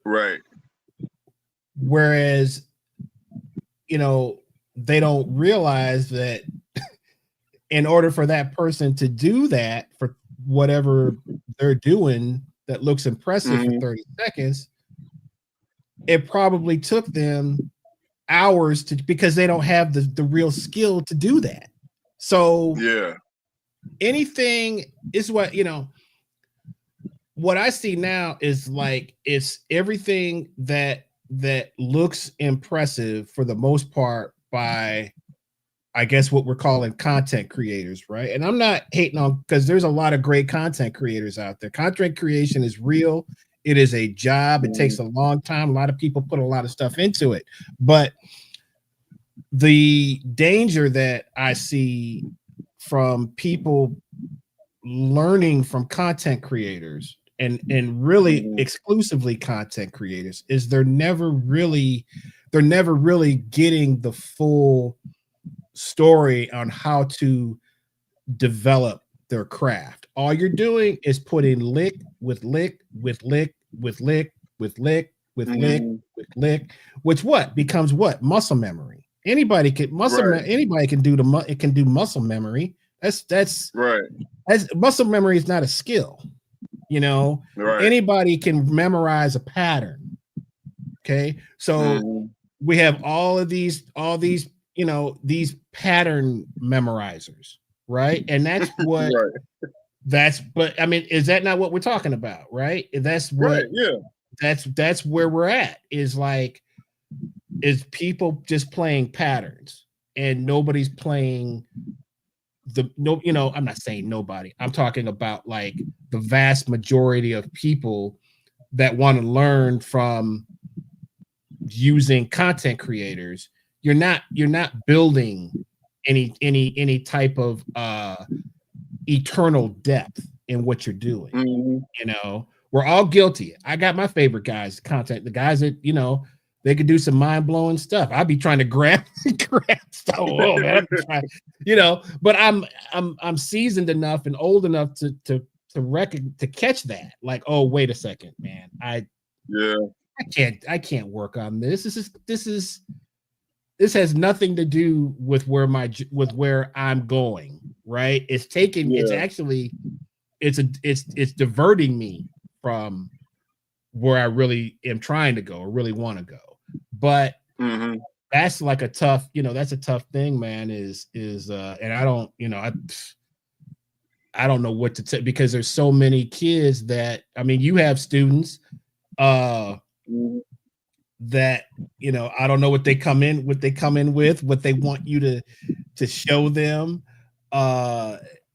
Right. Whereas, they don't realize that in order for that person to do that for whatever they're doing that looks impressive for 30 seconds, it probably took them hours because they don't have the real skill to do that. So yeah, anything is what I see now is like it's everything that looks impressive for the most part by, I guess, what we're calling content creators, right? And I'm not hating on, because there's a lot of great content creators out there. Content creation is real. It is a job. It takes a long time. A lot of people put a lot of stuff into it. But the danger that I see from people learning from content creators and really exclusively content creators is they're never really getting the full story on how to develop their craft. All you're doing is putting lick with lick with lick with lick with lick with lick with lick, which what becomes what? Muscle memory. Anybody can anybody can do it can do muscle memory. That's right. As muscle memory is not a skill. Right. Anybody can memorize a pattern. Okay. So we have all these these pattern memorizers, right? And that's what Right. but I mean, is that not what we're talking about, right? That's Right. what Yeah. that's where we're at, is like, is people just playing patterns and nobody's playing I'm not saying nobody. I'm talking about like the vast majority of people that want to learn from using content creators. You're not building any type of eternal depth in what you're doing. We're all guilty. I got my favorite guys content, the guys that they could do some mind-blowing stuff. I'd be trying to grab stuff. Oh man, but I'm seasoned enough and old enough to catch that. Like, oh, wait a second, man. I can't work on this. This has nothing to do with where I'm going, right? It's diverting me from where I really am trying to go or really want to go. But that's like a tough thing, man, and I don't know what to say, because there's so many kids that, I mean, you have students that I don't know what they come in with, what they want you to show them.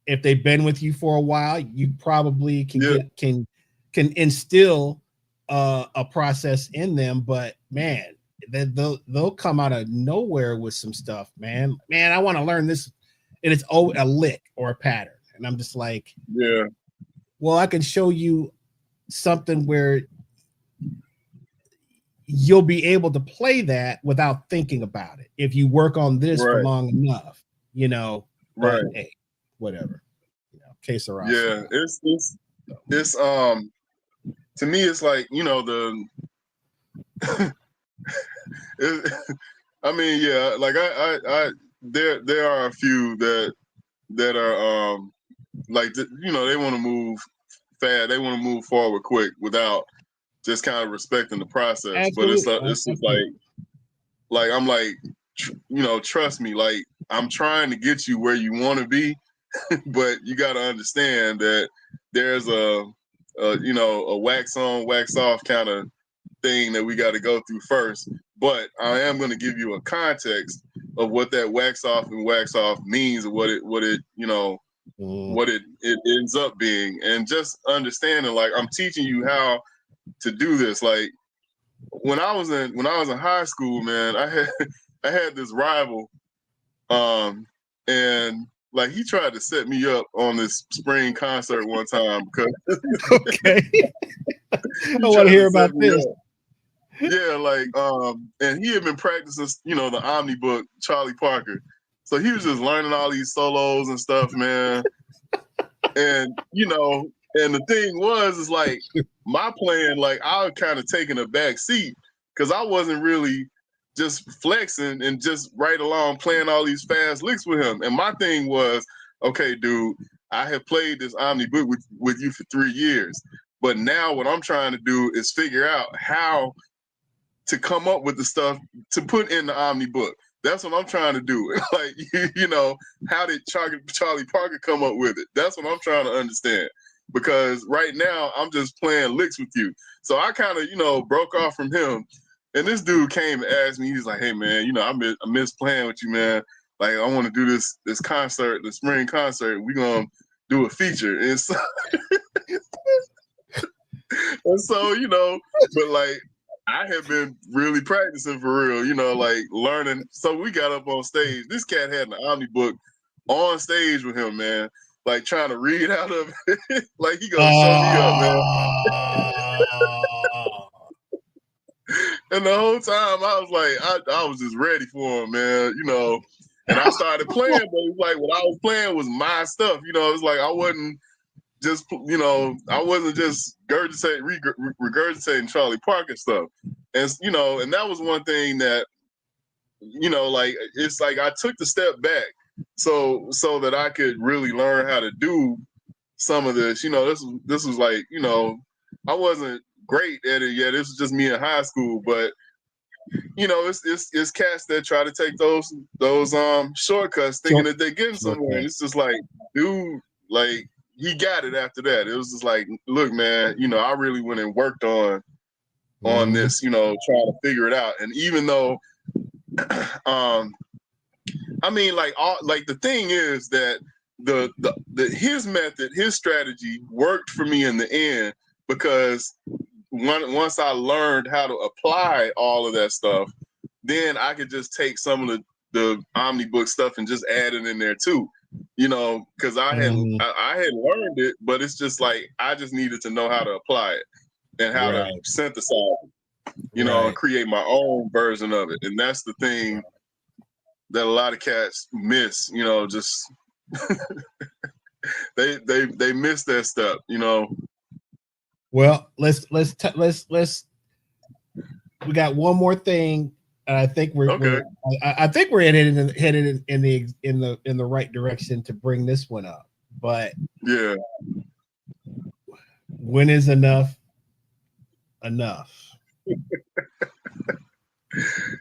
If they've been with you for a while, you probably can instill a process in them. But man, they'll come out of nowhere with some stuff, man. I want to learn this, and it's a lick or a pattern, and I'm just like, well, I can show you something where you'll be able to play that without thinking about it if you work on this for long enough, but hey, whatever, que sera. Yeah, it's to me, it's like, I mean, yeah, like I there are a few that are like, they want to move fast, they want to move forward quick without just kind of respecting the process. Absolutely. But it's just like I'm like, trust me, like, I'm trying to get you where you want to be, but you got to understand that there's a wax on, wax off kind of thing that we got to go through first. But I am going to give you a context of what that wax off and wax off means, and what it ends up being, and just understanding, like, I'm teaching you how to do this. Like, when I was in high school, man, I had this rival, and like, he tried to set me up on this spring concert one time because okay. I want to hear about this. Yeah, like, and he had been practicing, the omnibook, Charlie Parker. So he was just learning all these solos and stuff, man. And and the thing is like, my plan, like, I was kind of taking a back seat because I wasn't really just flexing and just right along playing all these fast licks with him. And my thing was, okay, dude, I have played this omnibook with you for 3 years, but now what I'm trying to do is figure out how to come up with the stuff to put in the omnibook. That's what I'm trying to do. Like, how did Charlie Parker come up with it? That's what I'm trying to understand. Because right now I'm just playing licks with you. So I kind of, broke off from him. And this dude came and asked me, he's like, hey man, I miss playing with you, man. Like, I want to do this concert, the spring concert. We're gonna do a feature. And so, but like, I have been really practicing for real, like learning. So we got up on stage. This cat had an omnibook on stage with him, man. Like, trying to read out of it. Like, he gonna show me up, man. And the whole time I was like, I was just ready for him, man. And I started playing, but it was like, what I was playing was my stuff. It's like, I wasn't just, regurgitating Charlie Parker stuff. And, and that was one thing that, like, it's like I took the step back so that I could really learn how to do some of this. This was like, I wasn't great at it yet. This was just me in high school, but you know, it's cats that try to take those shortcuts, thinking that they're getting somewhere. And it's just like, dude, like he got it after that. It was just like, look, man, you know, I really went and worked on this, you know, trying to figure it out. And even though, I mean, like the thing is that the his method, his strategy worked for me in the end, because once I learned how to apply all of that stuff, then I could just take some of the Omnibook stuff and just add it in there too. You know, because I had learned it, but it's just like I just needed to know how to apply it and how to synthesize it, you know, and create my own version of it. And that's the thing that a lot of cats miss, you know, just they miss that step, you know. Well, let's we got one more thing, and I think we're headed in the right direction to bring this one up. But yeah, when is enough? You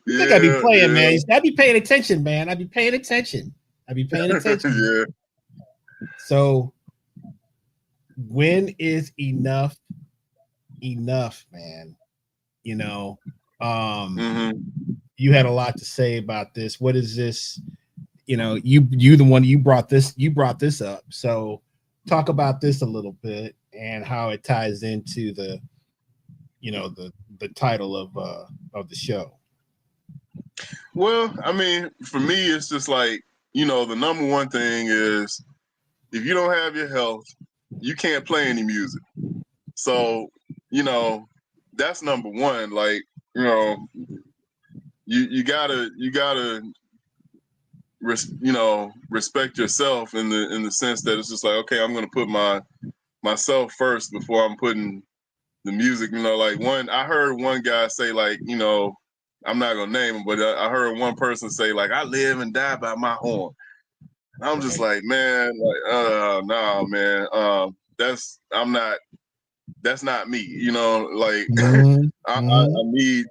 think I'd be playing, man? I'd be paying attention, man. I'd be paying attention. Yeah. So, when is enough, man? You know, you had a lot to say about this. What is this? You know, you the one you brought this up. So, talk about this a little bit and how it ties into the, you know, the title of the show. Well, I mean, for me, it's just like, you know, the number one thing is if you don't have your health, you can't play any music. So, you know, that's number one. Like, you know, you gotta respect yourself in the sense that it's just like, okay, I'm gonna put myself first before I'm putting the music. You know, like I heard one guy say, like, you know, I'm not gonna name him, but I heard one person say, like, I live and die by my horn. And I'm just like, man, like, no, man, that's not me, you know, like I need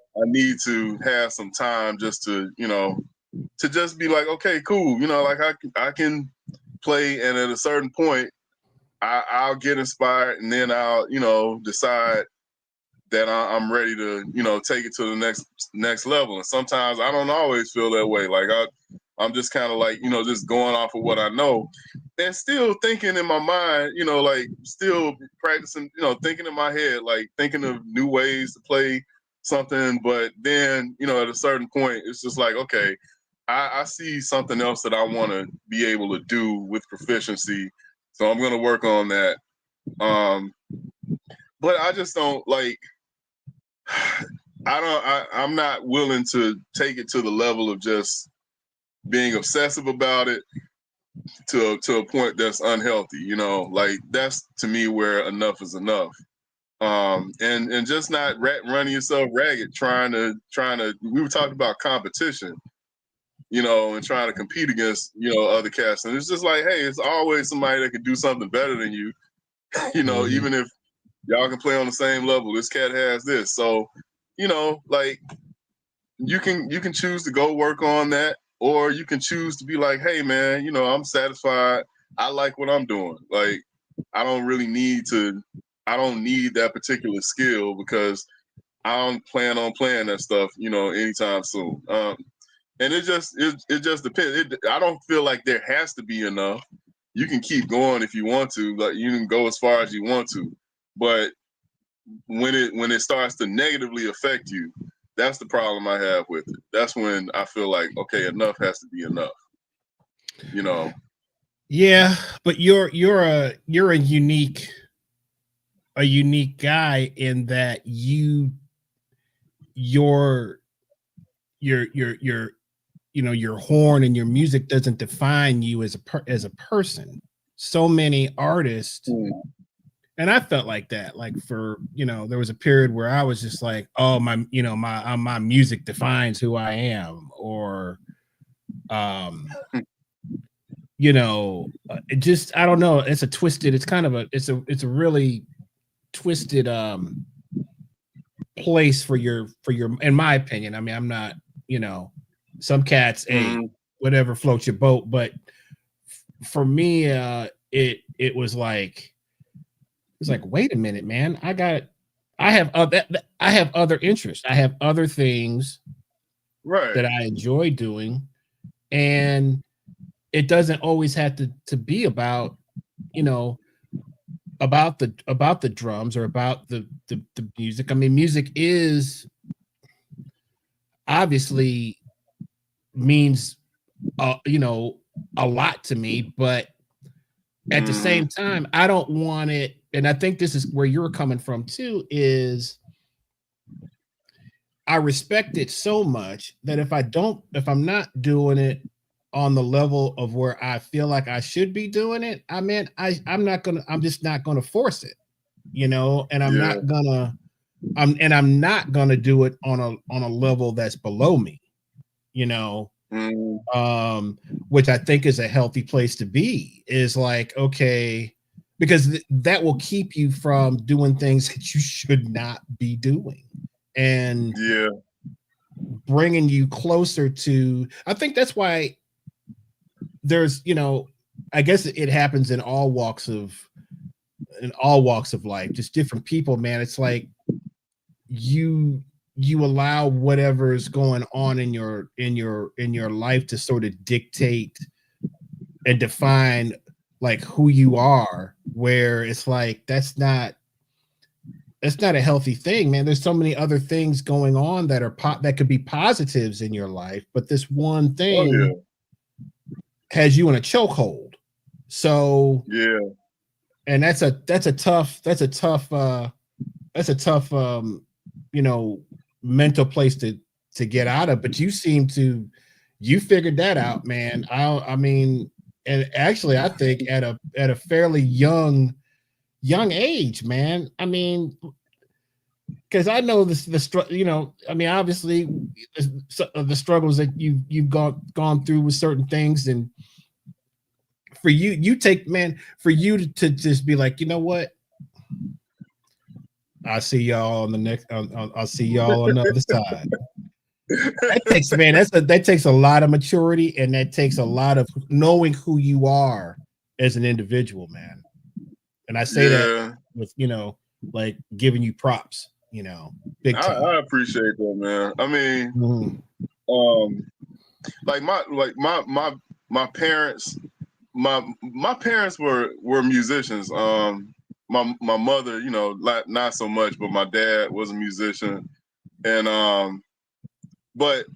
to have some time just to, you know, to just be like, okay, cool, you know, like I can play, and at a certain point I'll get inspired, and then I'll, you know, decide that I'm ready to, you know, take it to the next level. And sometimes I don't always feel that way. Like I'm just kind of like, you know, just going off of what I know and still thinking in my mind, you know, like still practicing, you know, thinking in my head, like thinking of new ways to play something. But then, you know, at a certain point, it's just like, okay, I see something else that I want to be able to do with proficiency. So I'm going to work on that. But I just don't like, I'm not willing to take it to the level of just being obsessive about it to a point that's unhealthy, you know, like that's to me where enough is enough. And just not running yourself ragged, trying to, we were talking about competition, you know, and trying to compete against, you know, other cats. And it's just like, hey, it's always somebody that can do something better than you, you know, even if y'all can play on the same level, this cat has this. So, you know, like you can choose to go work on that, or you can choose to be like, hey man, you know, I'm satisfied. I like what I'm doing. Like I don't need that particular skill because I don't plan on playing that stuff, you know, anytime soon. And it just depends. I don't feel like there has to be enough. You can keep going if you want to, like you can go as far as you want to. But when it starts to negatively affect you, that's the problem I have with it. That's when I feel like, okay, enough has to be enough. You know. Yeah, but you're a unique guy in that your you know, your horn and your music doesn't define you as a person. So many artists, and I felt like that. Like for, you know, there was a period where I was just like, oh, my music defines who I am, or you know, it just, I don't know. It's it's a really twisted place for your, in my opinion. I mean, I'm not, some cats, hey, whatever floats your boat, but for me, it was like, wait a minute, man, I have other interests. I have other things that I enjoy doing, and it doesn't always have to be about, about the drums or about the music. I mean, music is obviously means a lot to me, but at the same time, I don't want it, and I think this is where you're coming from too, is I respect it so much that if I'm not doing it on the level of where I feel like I should be doing it, I'm just not gonna force it, and I'm not gonna do it on a level that's below me, which I think is a healthy place to be, is like, okay, because that will keep you from doing things that you should not be doing, and bringing you closer to, I think that's why there's, I guess it happens in all walks of life, just different people, man. It's like you allow whatever's going on in your life to sort of dictate and define like who you are, where it's like that's not a healthy thing, man. There's so many other things going on that are that could be positives in your life, but this one thing has you in a chokehold. So and that's a tough mental place to get out of. But you seem to figured that out, man. I mean, and actually, I think at a fairly young age, man. I mean, because I know I mean, obviously, the struggles that you've gone through with certain things, and for you take, man, for you to just be like, you know what, I'll see y'all on the next. I'll see y'all on the other side. That takes, man. That takes a lot of maturity, and that takes a lot of knowing who you are as an individual, man. And I say that with like giving you props, big time. I appreciate that, man. I mean, like my parents, my parents were musicians. My mother, not so much, but my dad was a musician, and but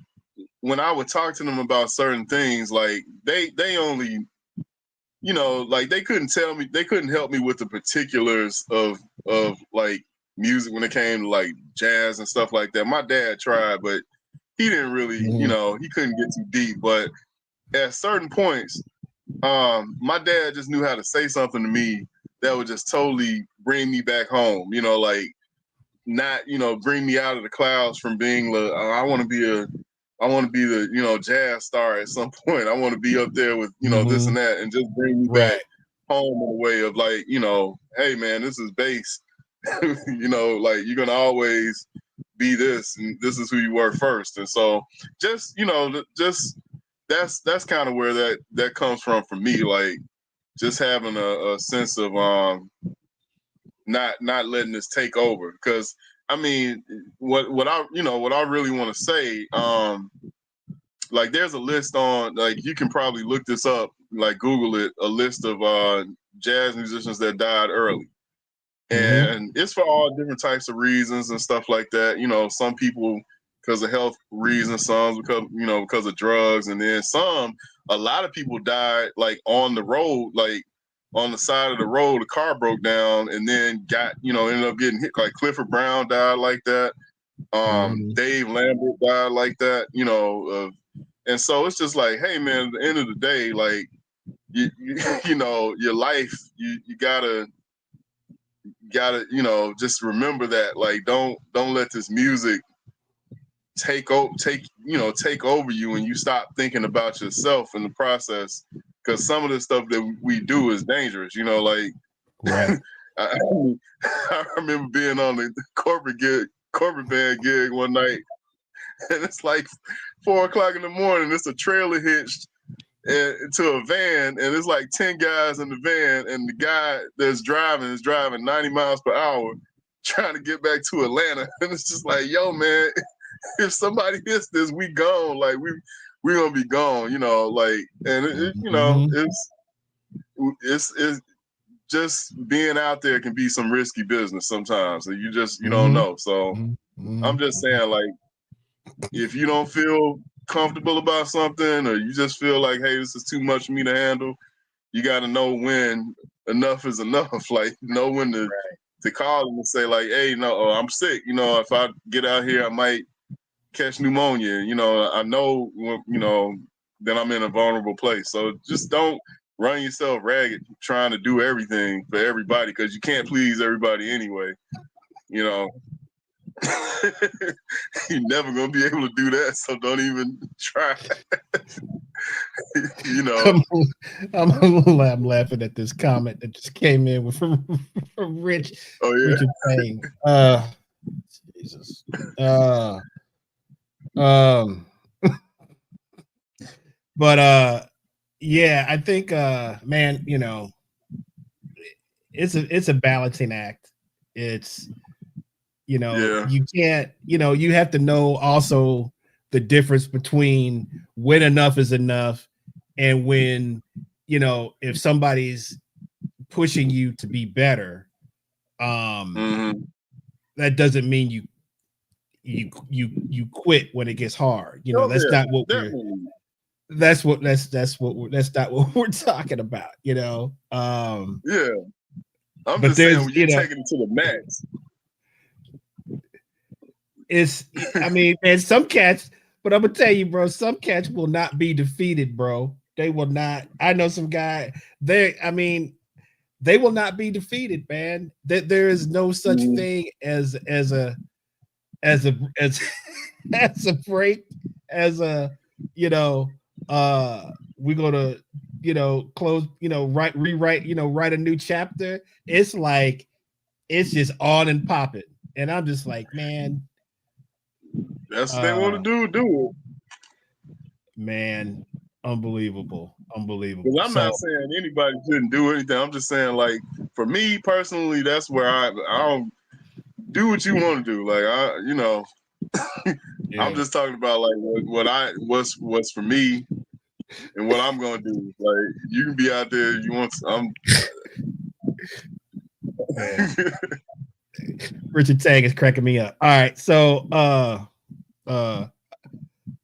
when I would talk to them about certain things, like they only, like they couldn't help me with the particulars of like music when it came to like jazz and stuff like that. My dad tried, but he didn't really, he couldn't get too deep. But at certain points, my dad just knew how to say something to me that would just totally bring me back home, like not, bring me out of the clouds from being like, I want to be the, jazz star at some point. I want to be up there with, this and that, and just bring me back home in a way of like, hey man, this is bass. Like you're gonna always be this, and this is who you were first. And so just, that's kind of where that comes from for me, like just having a sense of not letting this take over. Because I mean, what I really want to say, like there's a list on, like you can probably look this up, like Google it, a list of jazz musicians that died early. And it's for all different types of reasons and stuff like that. Some people because of health reasons, some because of drugs, and then a lot of people died like on the road, like on the side of the road, the car broke down and then ended up getting hit. Like Clifford Brown died like that. Dave Lambert died like that, and so it's just like, hey man, at the end of the day, like you your life, you gotta just remember that, like don't let this music take over you, and you stop thinking about yourself in the process, because some of the stuff that we do is dangerous, like right. I remember being on the corporate band gig one night, and it's like 4 o'clock in the morning. It's a trailer hitched to a van, and it's like 10 guys in the van, and the guy that's driving is driving 90 miles per hour, trying to get back to Atlanta. And it's just like, yo, man, if somebody hits this, we gone. Like we gonna be gone, you know. Like, and you know, it's just being out there can be some risky business sometimes. So you don't know. So I'm just saying, like, if you don't feel comfortable about something, or you just feel like, hey, this is too much for me to handle, you got to know when enough is enough. Like, know when to call them and say, like, hey, no, I'm sick. You know, if I get out here, I might catch pneumonia. You know, I know, you know, that I'm in a vulnerable place. So just don't run yourself ragged trying to do everything for everybody, because you can't please everybody anyway. You know, you're never gonna be able to do that. So don't even try. You know, I'm laughing at this comment that just came in from Rich. Oh yeah, Richard saying, Jesus. But yeah, I think man, you know, it's a balancing act. It's, you know, you can't, you know, you have to know also the difference between when enough is enough and when, you know, if somebody's pushing you to be better, that doesn't mean you quit when it gets hard. You know, that's not what that's not what we're talking about, you know. I'm just saying, when you're taking it to the max. It's, I mean, and some cats, but I'm gonna tell you, bro, some cats will not be defeated, bro. They will not. I know some guy. They will not be defeated, man. That there is no such thing as a break, as a, you know, we're gonna, you know, close, you know, rewrite, you know, write a new chapter. It's like, it's just on and popping, and I'm just like, man. That's what they want to do it. Man, unbelievable. Because I'm not saying anybody shouldn't do anything. I'm just saying, like, for me personally, that's where I don't do what you want to do. Like, you know, I'm just talking about like what's for me and what I'm gonna do. Like, you can be out there if you want to. Richard Tang is cracking me up. All right, so I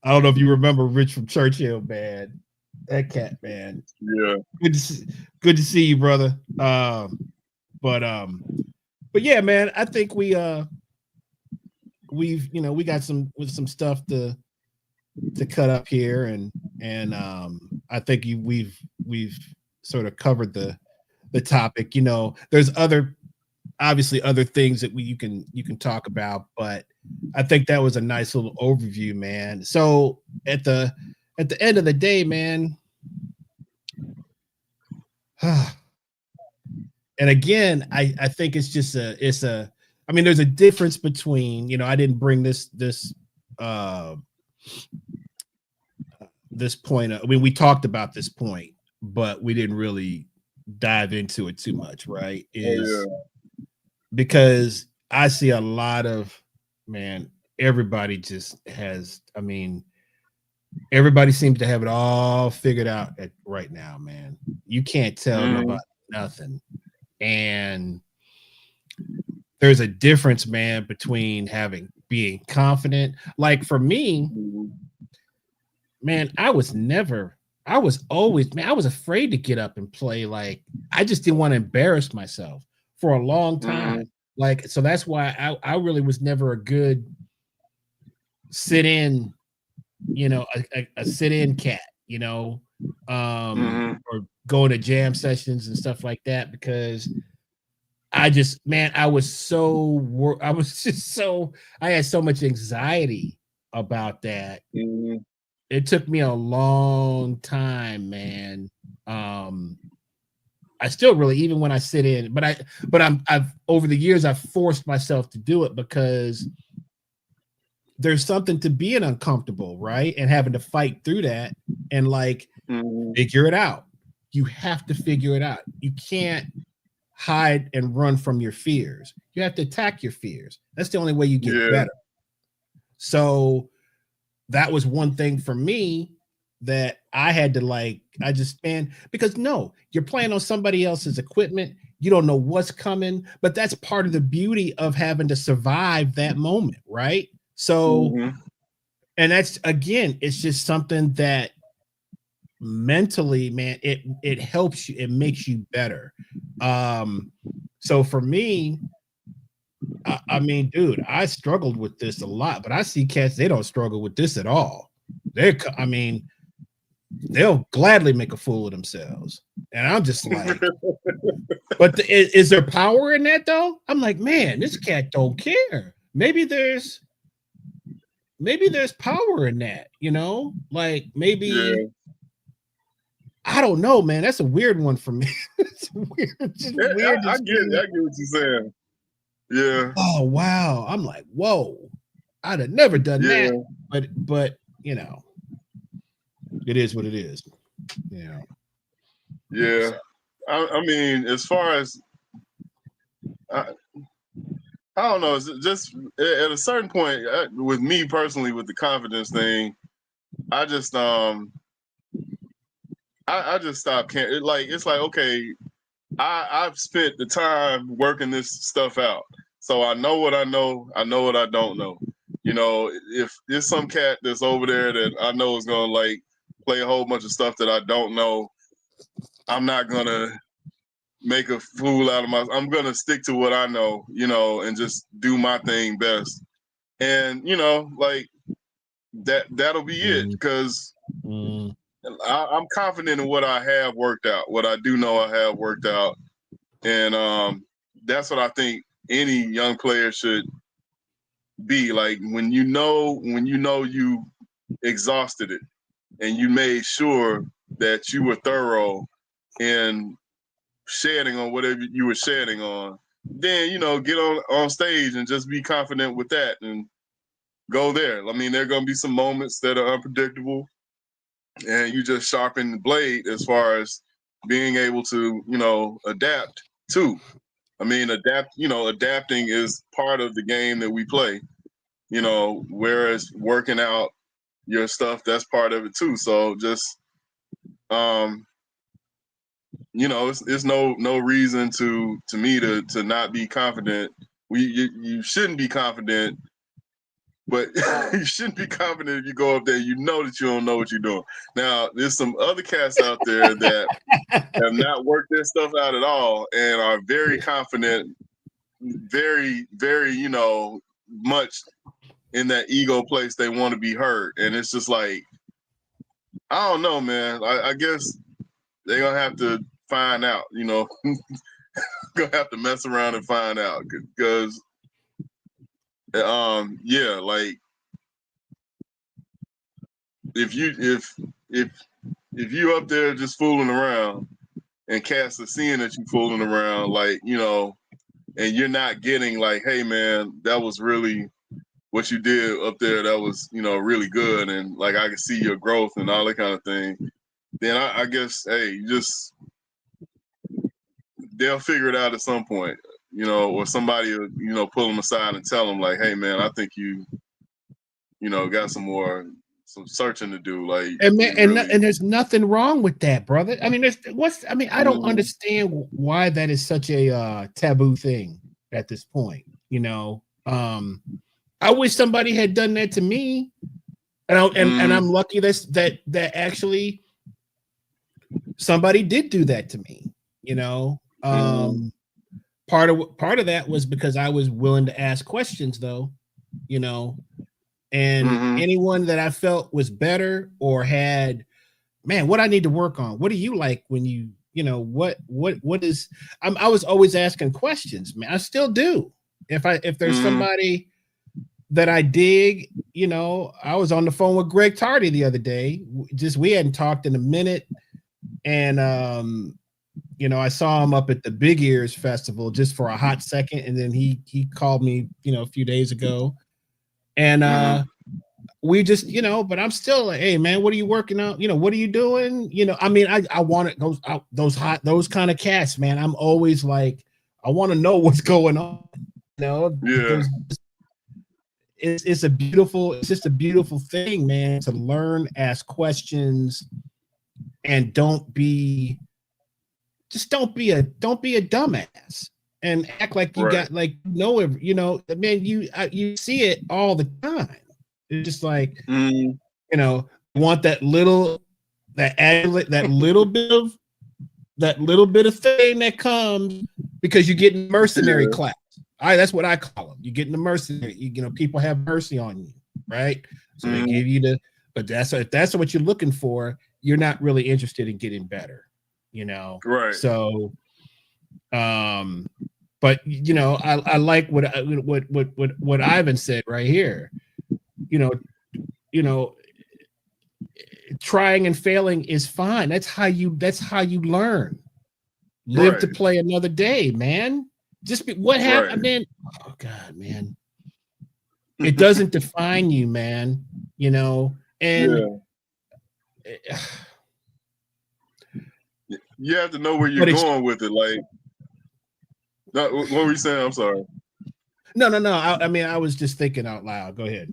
don't know if you remember Rich from Churchill, man. That cat, man. Yeah. Good to see you, brother. But yeah, man, I think we've, you know, we got some stuff to cut up here, and I think we've sort of covered the topic. You know, there's obviously other things that you can talk about, but I think that was a nice little overview, man. So at the end of the day, man, and again, I think it's just I mean, there's a difference between, you know, I didn't bring this point up. I mean, we talked about this point, but we didn't really dive into it too much, right? Because I see a lot of, man, everybody just has, I mean, everybody seems to have it all figured out right now, man. You can't tell nobody nothing. And there's a difference, man, between being confident. Like for me, man, I was always, man, I was afraid to get up and play. Like, I just didn't want to embarrass myself for a long time. Like, so that's why I really was never a good sit-in, you know, a sit-in cat, you know, or going to jam sessions and stuff like that, because I just, man, I had so much anxiety about that. It took me a long time, man. I still really, even when I sit in, but I've over the years, I've forced myself to do it, because there's something to being uncomfortable, right? And having to fight through that and like figure it out. You have to figure it out. You can't hide and run from your fears. You have to attack your fears. That's the only way you get better. So that was one thing for me that I had to like, I just, man, because no, you're playing on somebody else's equipment. You don't know what's coming, but that's part of the beauty of having to survive that moment, right? So, and that's again, it's just something that mentally, man, it helps you, it makes you better. So for me, I mean, dude, I struggled with this a lot, but I see cats, they don't struggle with this at all. I mean, they'll gladly make a fool of themselves. And I'm just like, but is there power in that though? I'm like, man, this cat don't care. Maybe there's power in that, you know, like maybe I don't know, man. That's a weird one for me. It's weird, just weird. I get it. I get what you're saying. Yeah. Oh wow. I'm like, whoa. I'd have never done that. But you know, it is what it is. Yeah. Yeah. So. I mean, as far as I don't know. It's just at a certain point, with me personally, with the confidence thing, I just I just stopped caring. It's like okay, I've spent the time working this stuff out, so I know what I know. I know what I don't know. You know, if there's some cat that's over there that I know is gonna like play a whole bunch of stuff that I don't know, I'm not gonna make a fool out of myself. I'm gonna stick to what I know, you know, and just do my thing best. And you know, like that'll be it because I'm confident in what I have worked out, what I do know I have worked out, and that's what I think any young player should be like. When you know you exhausted it, and you made sure that you were thorough in shedding on whatever you were shedding on, then you know get on stage and just be confident with that and go there. I mean, there are gonna be some moments that are unpredictable, and you just sharpen the blade as far as being able to, you know, adapt too. I mean, adapting is part of the game that we play, you know, whereas working out your stuff, that's part of it too. So just, you know, it's no reason to me to not be confident. You shouldn't be confident, but you shouldn't be confident if you go up there. You know that you don't know what you're doing. Now, there's some other cats out there that have not worked their stuff out at all and are very confident, very, very, you know, much in that ego place they want to be heard. And it's just like, I don't know, man. I guess they're gonna have to find out, you know. Gonna have to mess around and find out because yeah, like if you up there just fooling around and cats are seeing that you fooling around, like, you know, and you're not getting like, hey man, that was really what you did up there, that was, you know, really good, and like I can see your growth and all that kind of thing, then I guess, hey, you just, they'll figure it out at some point, you know, or somebody will, you know, pull them aside and tell them like, hey man, I think you know, got some searching to do. Like, and man, and there's nothing wrong with that, brother. I mean, I don't understand why that is such a taboo thing at this point. You know, I wish somebody had done that to me, and I'm lucky that actually somebody did do that to me. You know, part of that was because I was willing to ask questions, though. You know, and anyone that I felt was better or had, man, what I need to work on. What do you like when you know, what is, I was always asking questions, man. I still do. If there's somebody that I dig, you know, I was on the phone with Greg Tardy the other day. We hadn't talked in a minute. And, you know, I saw him up at the Big Ears Festival just for a hot second. And then he called me, you know, a few days ago. And we just, but I'm still like, hey man, what are you working on? What are you doing? I mean, I want it those kind of cats, man. I'm always like, I want to know what's going on. Yeah. It's just a beautiful thing, man, to learn, ask questions, and don't be a dumbass and act like you got like man, you see it all the time. It's just like, want that little bit of thing that comes because you get mercenary class. That's what I call them. You get in the mercenary. People have mercy on you, right? So they give you but if that's what you're looking for, you're not really interested in getting better, Right. So, but I like what Ivan said right here. Trying and failing is fine. That's how you learn. Live to play another day, man. What happened, man? Oh God, man. It doesn't define you, man. And you have to know where you're going with it. Like, what were you saying? I'm sorry. No. I mean, I was just thinking out loud. Go ahead.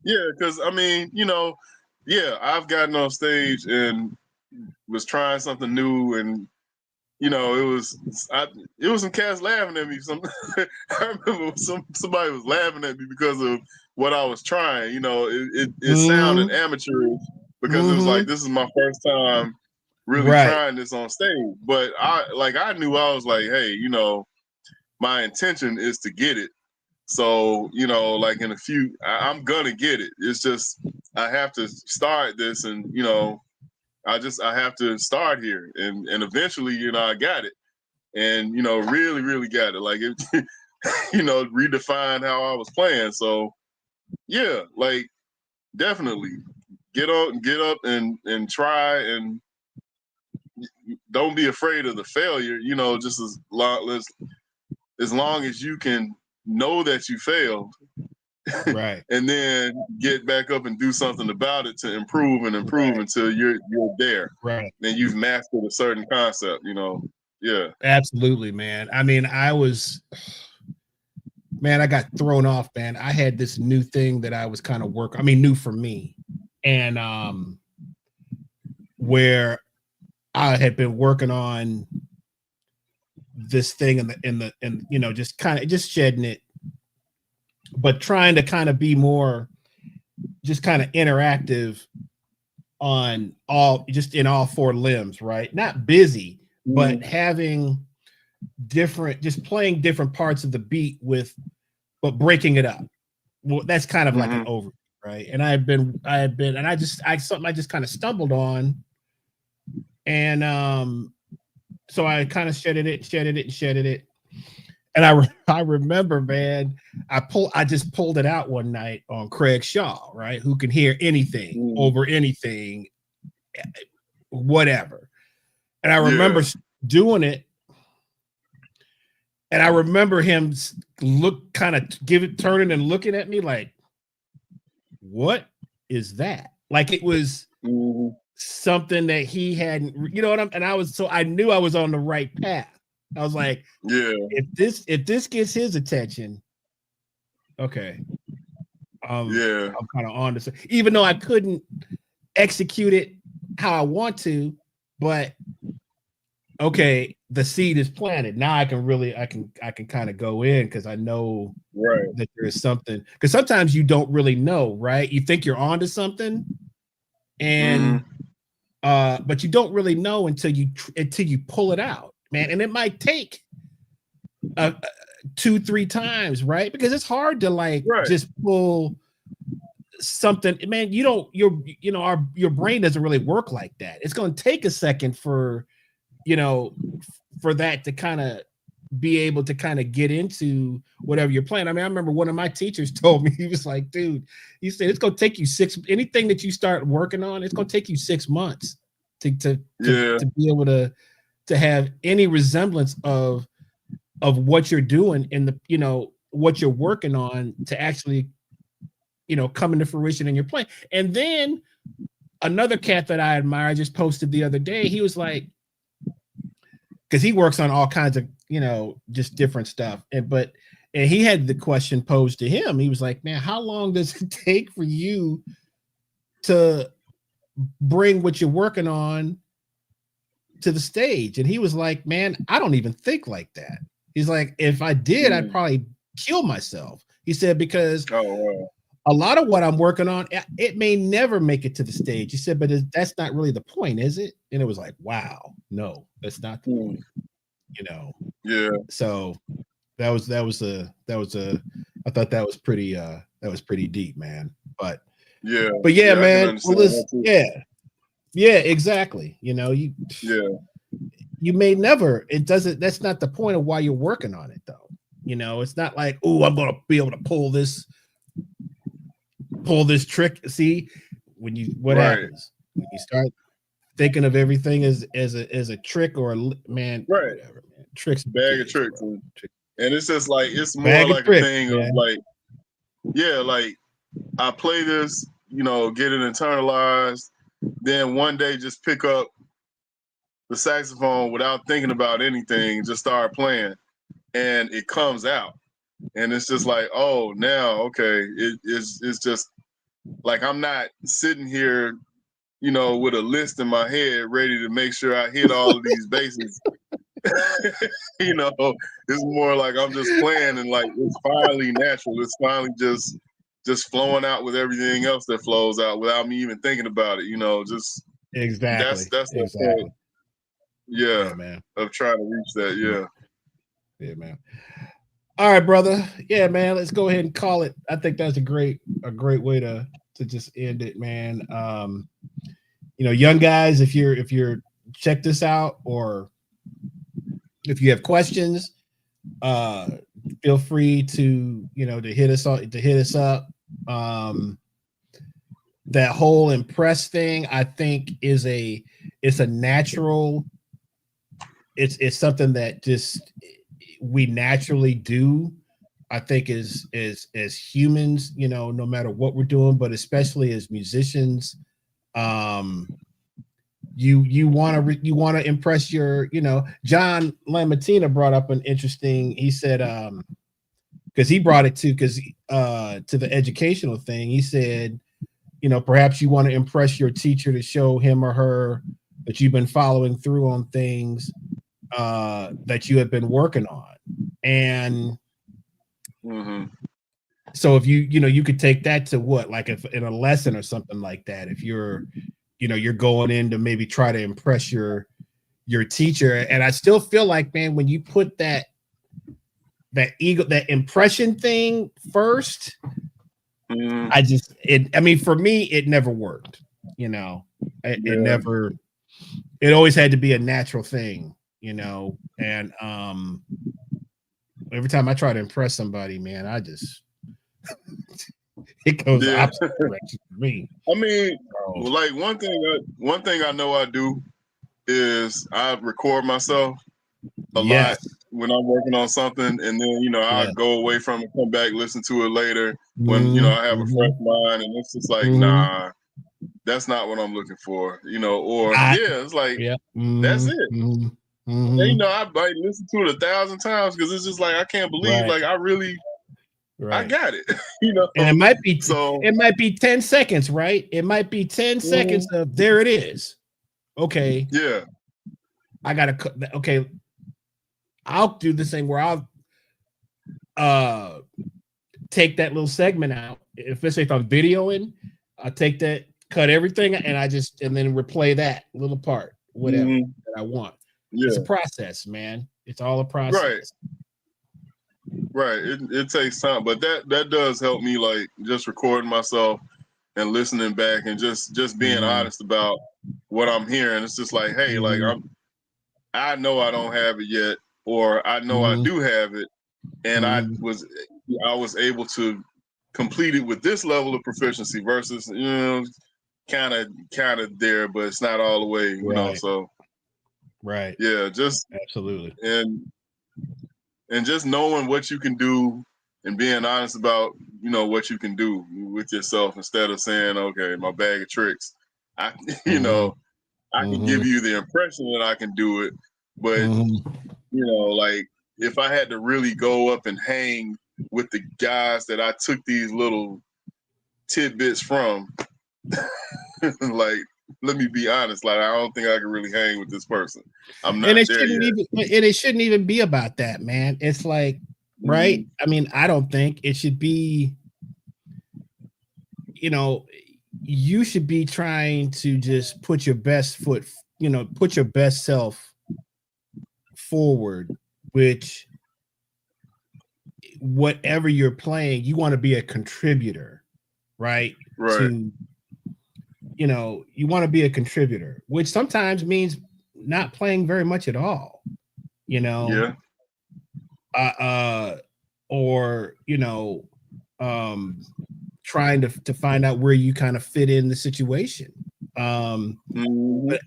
Yeah, because I mean, I've gotten on stage and was trying something new, and it was some cats laughing at me. I remember somebody was laughing at me because of what I was trying. It sounded amateurish because it was like, this is my first time really trying this on stage. But I knew, I was like, hey, my intention is to get it. So, like in I'm gonna get it. It's just I have to start this, and I have to start here, and eventually, I got it, and really, really got it. Like it, redefined how I was playing. So, yeah, like definitely get up and try, and don't be afraid of the failure. Just as long as you can know that you failed, right, and then get back up and do something about it to improve until you're there, right? Then you've mastered a certain concept. Yeah, absolutely, man. I mean, I got thrown off, man. I had this new thing that I was kind of new for me, and where I had been working on this thing and just shedding it, but trying to kind of be more just kind of interactive on in all four limbs, right? Not busy, but having just playing different parts of the beat but breaking it up. Well, that's kind of like an overview, right? And I had been, something I just kind of stumbled on. And so I kind of shedded it. And I remember, man, I just pulled it out one night on Craig Shaw, right? Who can hear anything over anything, whatever. And I remember doing it. And I remember him turning and looking at me like, what is that? Like it was something that he hadn't, and I knew I was on the right path. I was like, if this gets his attention, okay. I'm kind of on this, even though I couldn't execute it how I want to, but okay, the seed is planted. Now I can kind of go in because I know that there is something. Because sometimes you don't really know, right? You think you're onto something, and but you don't really know until you pull it out, man. And it might take 2-3 times, right? Because it's hard to just pull something, man. Your brain doesn't really work like that. It's going to take a second for that to kind of be able to kind of get into whatever you're playing. I mean, I remember one of my teachers told me, he was like, dude, he said, it's going to take you anything that you start working on, it's going to take you 6 months to be able to have any resemblance of what you're doing in the, what you're working on to actually coming to fruition in your playing. And then another cat that I admire, I just posted the other day, he was like, because he works on all kinds of, just different stuff. And he had the question posed to him. He was like, man, how long does it take for you to bring what you're working on to the stage? And he was like, man, I don't even think like that. He's like, if I did, I'd probably kill myself. He said, because a lot of what I'm working on, it may never make it to the stage. He said, but that's not really the point, is it? And it was like, wow, no, that's not the point. Yeah. So that was I thought that was pretty deep, man. But yeah, man. Well, listen, yeah, exactly. You may never. It doesn't. That's not the point of why you're working on it, though. It's not like, oh, I'm gonna be able to pull this trick. See, what happens when you start thinking of everything as a trick or whatever, man. Tricks, bag of tricks, and it's just like it's more like a thing of like, like I play this, get it internalized, then one day just pick up the saxophone without thinking about anything, just start playing, and it comes out, and it's just like, oh, now okay, it's just like I'm not sitting here, with a list in my head ready to make sure I hit all of these bases. It's more like I'm just playing, and like it's finally natural. It's finally just flowing out with everything else that flows out without me even thinking about it. Just exactly. That's exactly. Point. Yeah, man. Of trying to reach that. Yeah, man. All right, brother. Yeah, man. Let's go ahead and call it. I think that's a great way to just end it, man. Young guys, if you're check this out, or if you have questions, feel free to to hit us up. That whole impress thing, I think, it's a natural. It's something that just we naturally do. I think as humans, no matter what we're doing, but especially as musicians, you want to impress your, John Lamatina brought up an interesting, he said, because he brought it to the educational thing. He said, perhaps you want to impress your teacher to show him or her that you've been following through on things that you have been working on. And so if you could take that to what, like if in a lesson or something like that, if you're going in to maybe try to impress your teacher. And I still feel like, man, when you put that impression thing first, for me, it never worked. It always had to be a natural thing, and every time I try to impress somebody, man, I just it goes the opposite direction for me. I mean, like one thing I know I do is I record myself a lot when I'm working on something, and then I go away from it, come back, listen to it later when I have a fresh mind, and it's just like, nah, that's not what I'm looking for, or it's like that's it. And, I might listen to it 1,000 times because it's just like I can't believe like I really I got it. And it might be 10 seconds, right? It might be 10 seconds of there it is. Okay. Yeah. I gotta okay. I'll do the same where I'll take that little segment out. If I'm videoing, I'll take that, cut everything, and then replay that little part, whatever that I want. Yeah. It's a process, man. It's all a process. Right. It takes time, but that does help me, like just recording myself and listening back and just being honest about what I'm hearing. It's just like, hey, like I know I don't have it yet, or I know I do have it, and I was able to complete it with this level of proficiency versus kind of there, but it's not all the way, you know. So just absolutely, and just knowing what you can do and being honest about, what you can do with yourself instead of saying, okay, my bag of tricks. I, I can give you the impression that I can do it, but like if I had to really go up and hang with the guys that I took these little tidbits from, like, let me be honest, like I don't think I can really hang with this person. I'm not there yet. It shouldn't even be about that, man. It's like, right? I mean, I don't think it should be, you should be trying to just put your best foot, put your best self forward, which whatever you're playing, you want to be a contributor, right? To, you want to be a contributor, which sometimes means not playing very much at all, or trying to find out where you kind of fit in the situation. But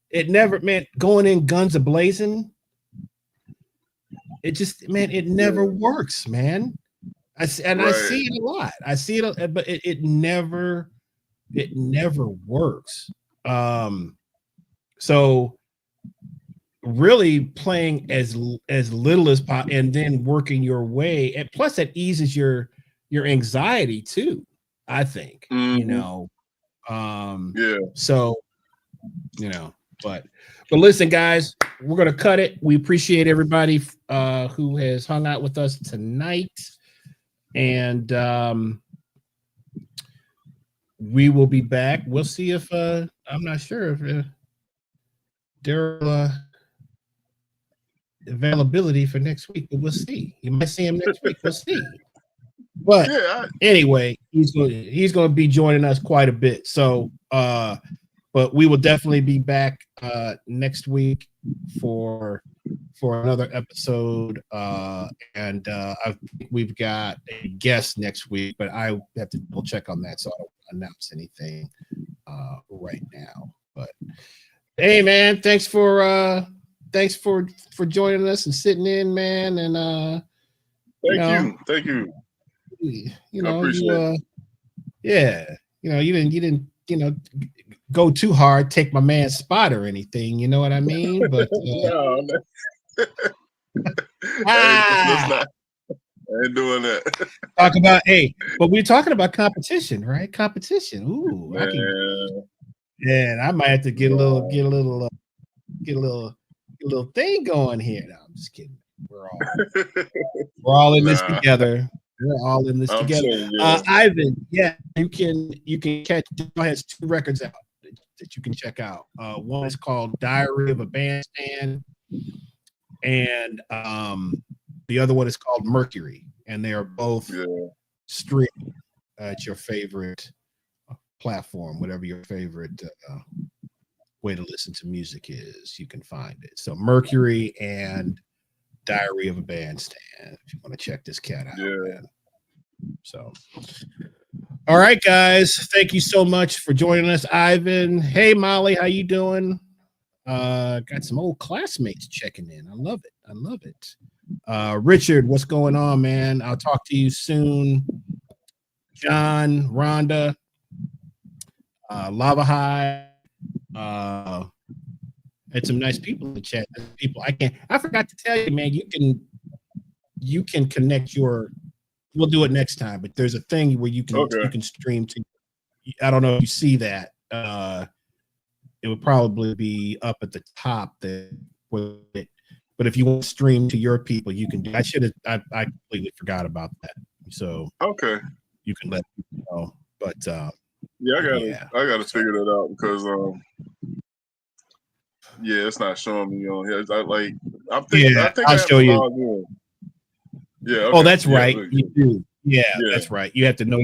it never meant going in guns a-blazing. It just, man, it never works, man. I see it a lot. I see it, but it never works. So really playing as little as possible, and then working your way, and plus that eases your anxiety too, I think. So but listen, guys, we're gonna cut it. We appreciate everybody who has hung out with us tonight, and we will be back. We'll see if I'm not sure if Darryl availability for next week, but we'll see. You might see him next week. We'll see. But anyway, he's going to be joining us quite a bit. So, but we will definitely be back next week for another episode. And I think we've got a guest next week, but I have to double check on that, so I don't announce anything right now. But hey, man, thanks for joining us and sitting in, man. And thank you. I appreciate it. You didn't go too hard, take my man's spot or anything. You know what I mean? But no. I ain't doing that. Talk about but we're talking about competition, right? Competition. Ooh, man. I might have to get a little thing going here. No, I'm just kidding. We're all in this together. We're all in this together. Ivan, you can catch. He has 2 records out that you can check out. One is called Diary of a Bandstand, and the other one is called Mercury, and they are both streaming at your favorite platform, whatever your favorite way to listen to music is. You can find it. So Mercury and Diary of a Bandstand, if you want to check this cat out. Man. So, all right, guys, thank you so much for joining us. Ivan, hey Molly, how you doing? Got some old classmates checking in. I love it. Richard, what's going on, man? I'll talk to you soon. John, Rhonda, Lava High, had some nice people in the chat. I forgot to tell you, man, you can connect we'll do it next time, but there's a thing where you can stream to, I don't know if you see that. It would probably be up at the top there, but if you want to stream to your people, you can do. I completely forgot about that. So you can let people know. But I gotta figure that out because it's not showing me on here. I think I'll show you. Yeah. Okay. Oh, that's right. You do. Yeah, that's right. You have to know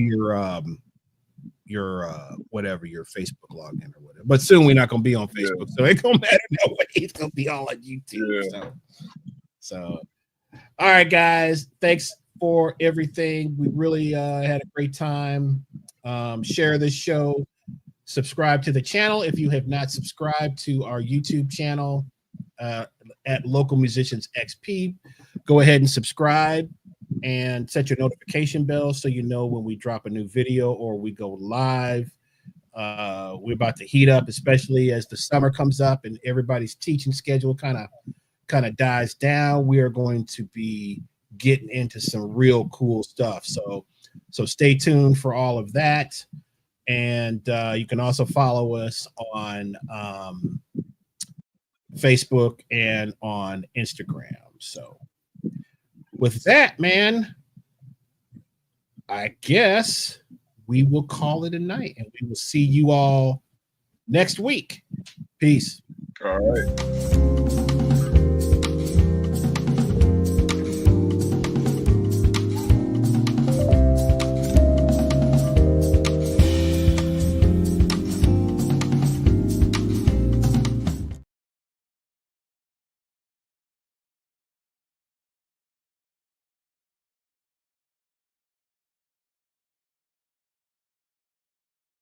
your whatever, your Facebook login or whatever. But soon we're not gonna be on Facebook, so it don't matter no way. It's gonna be all on YouTube. So all right, guys. Thanks for everything. We really had a great time. Share this show. Subscribe to the channel if you have not subscribed to our YouTube channel at Local Musicians XP. Go ahead and subscribe. and set your notification bell so you know when we drop a new video or we go live. We're about to heat up, especially as the summer comes up and everybody's teaching schedule kind of dies down. We are going to be getting into some real cool stuff. So stay tuned for all of that. And you can also follow us on Facebook and on Instagram. So with that, man, I guess we will call it a night and we will see you all next week. Peace. All right.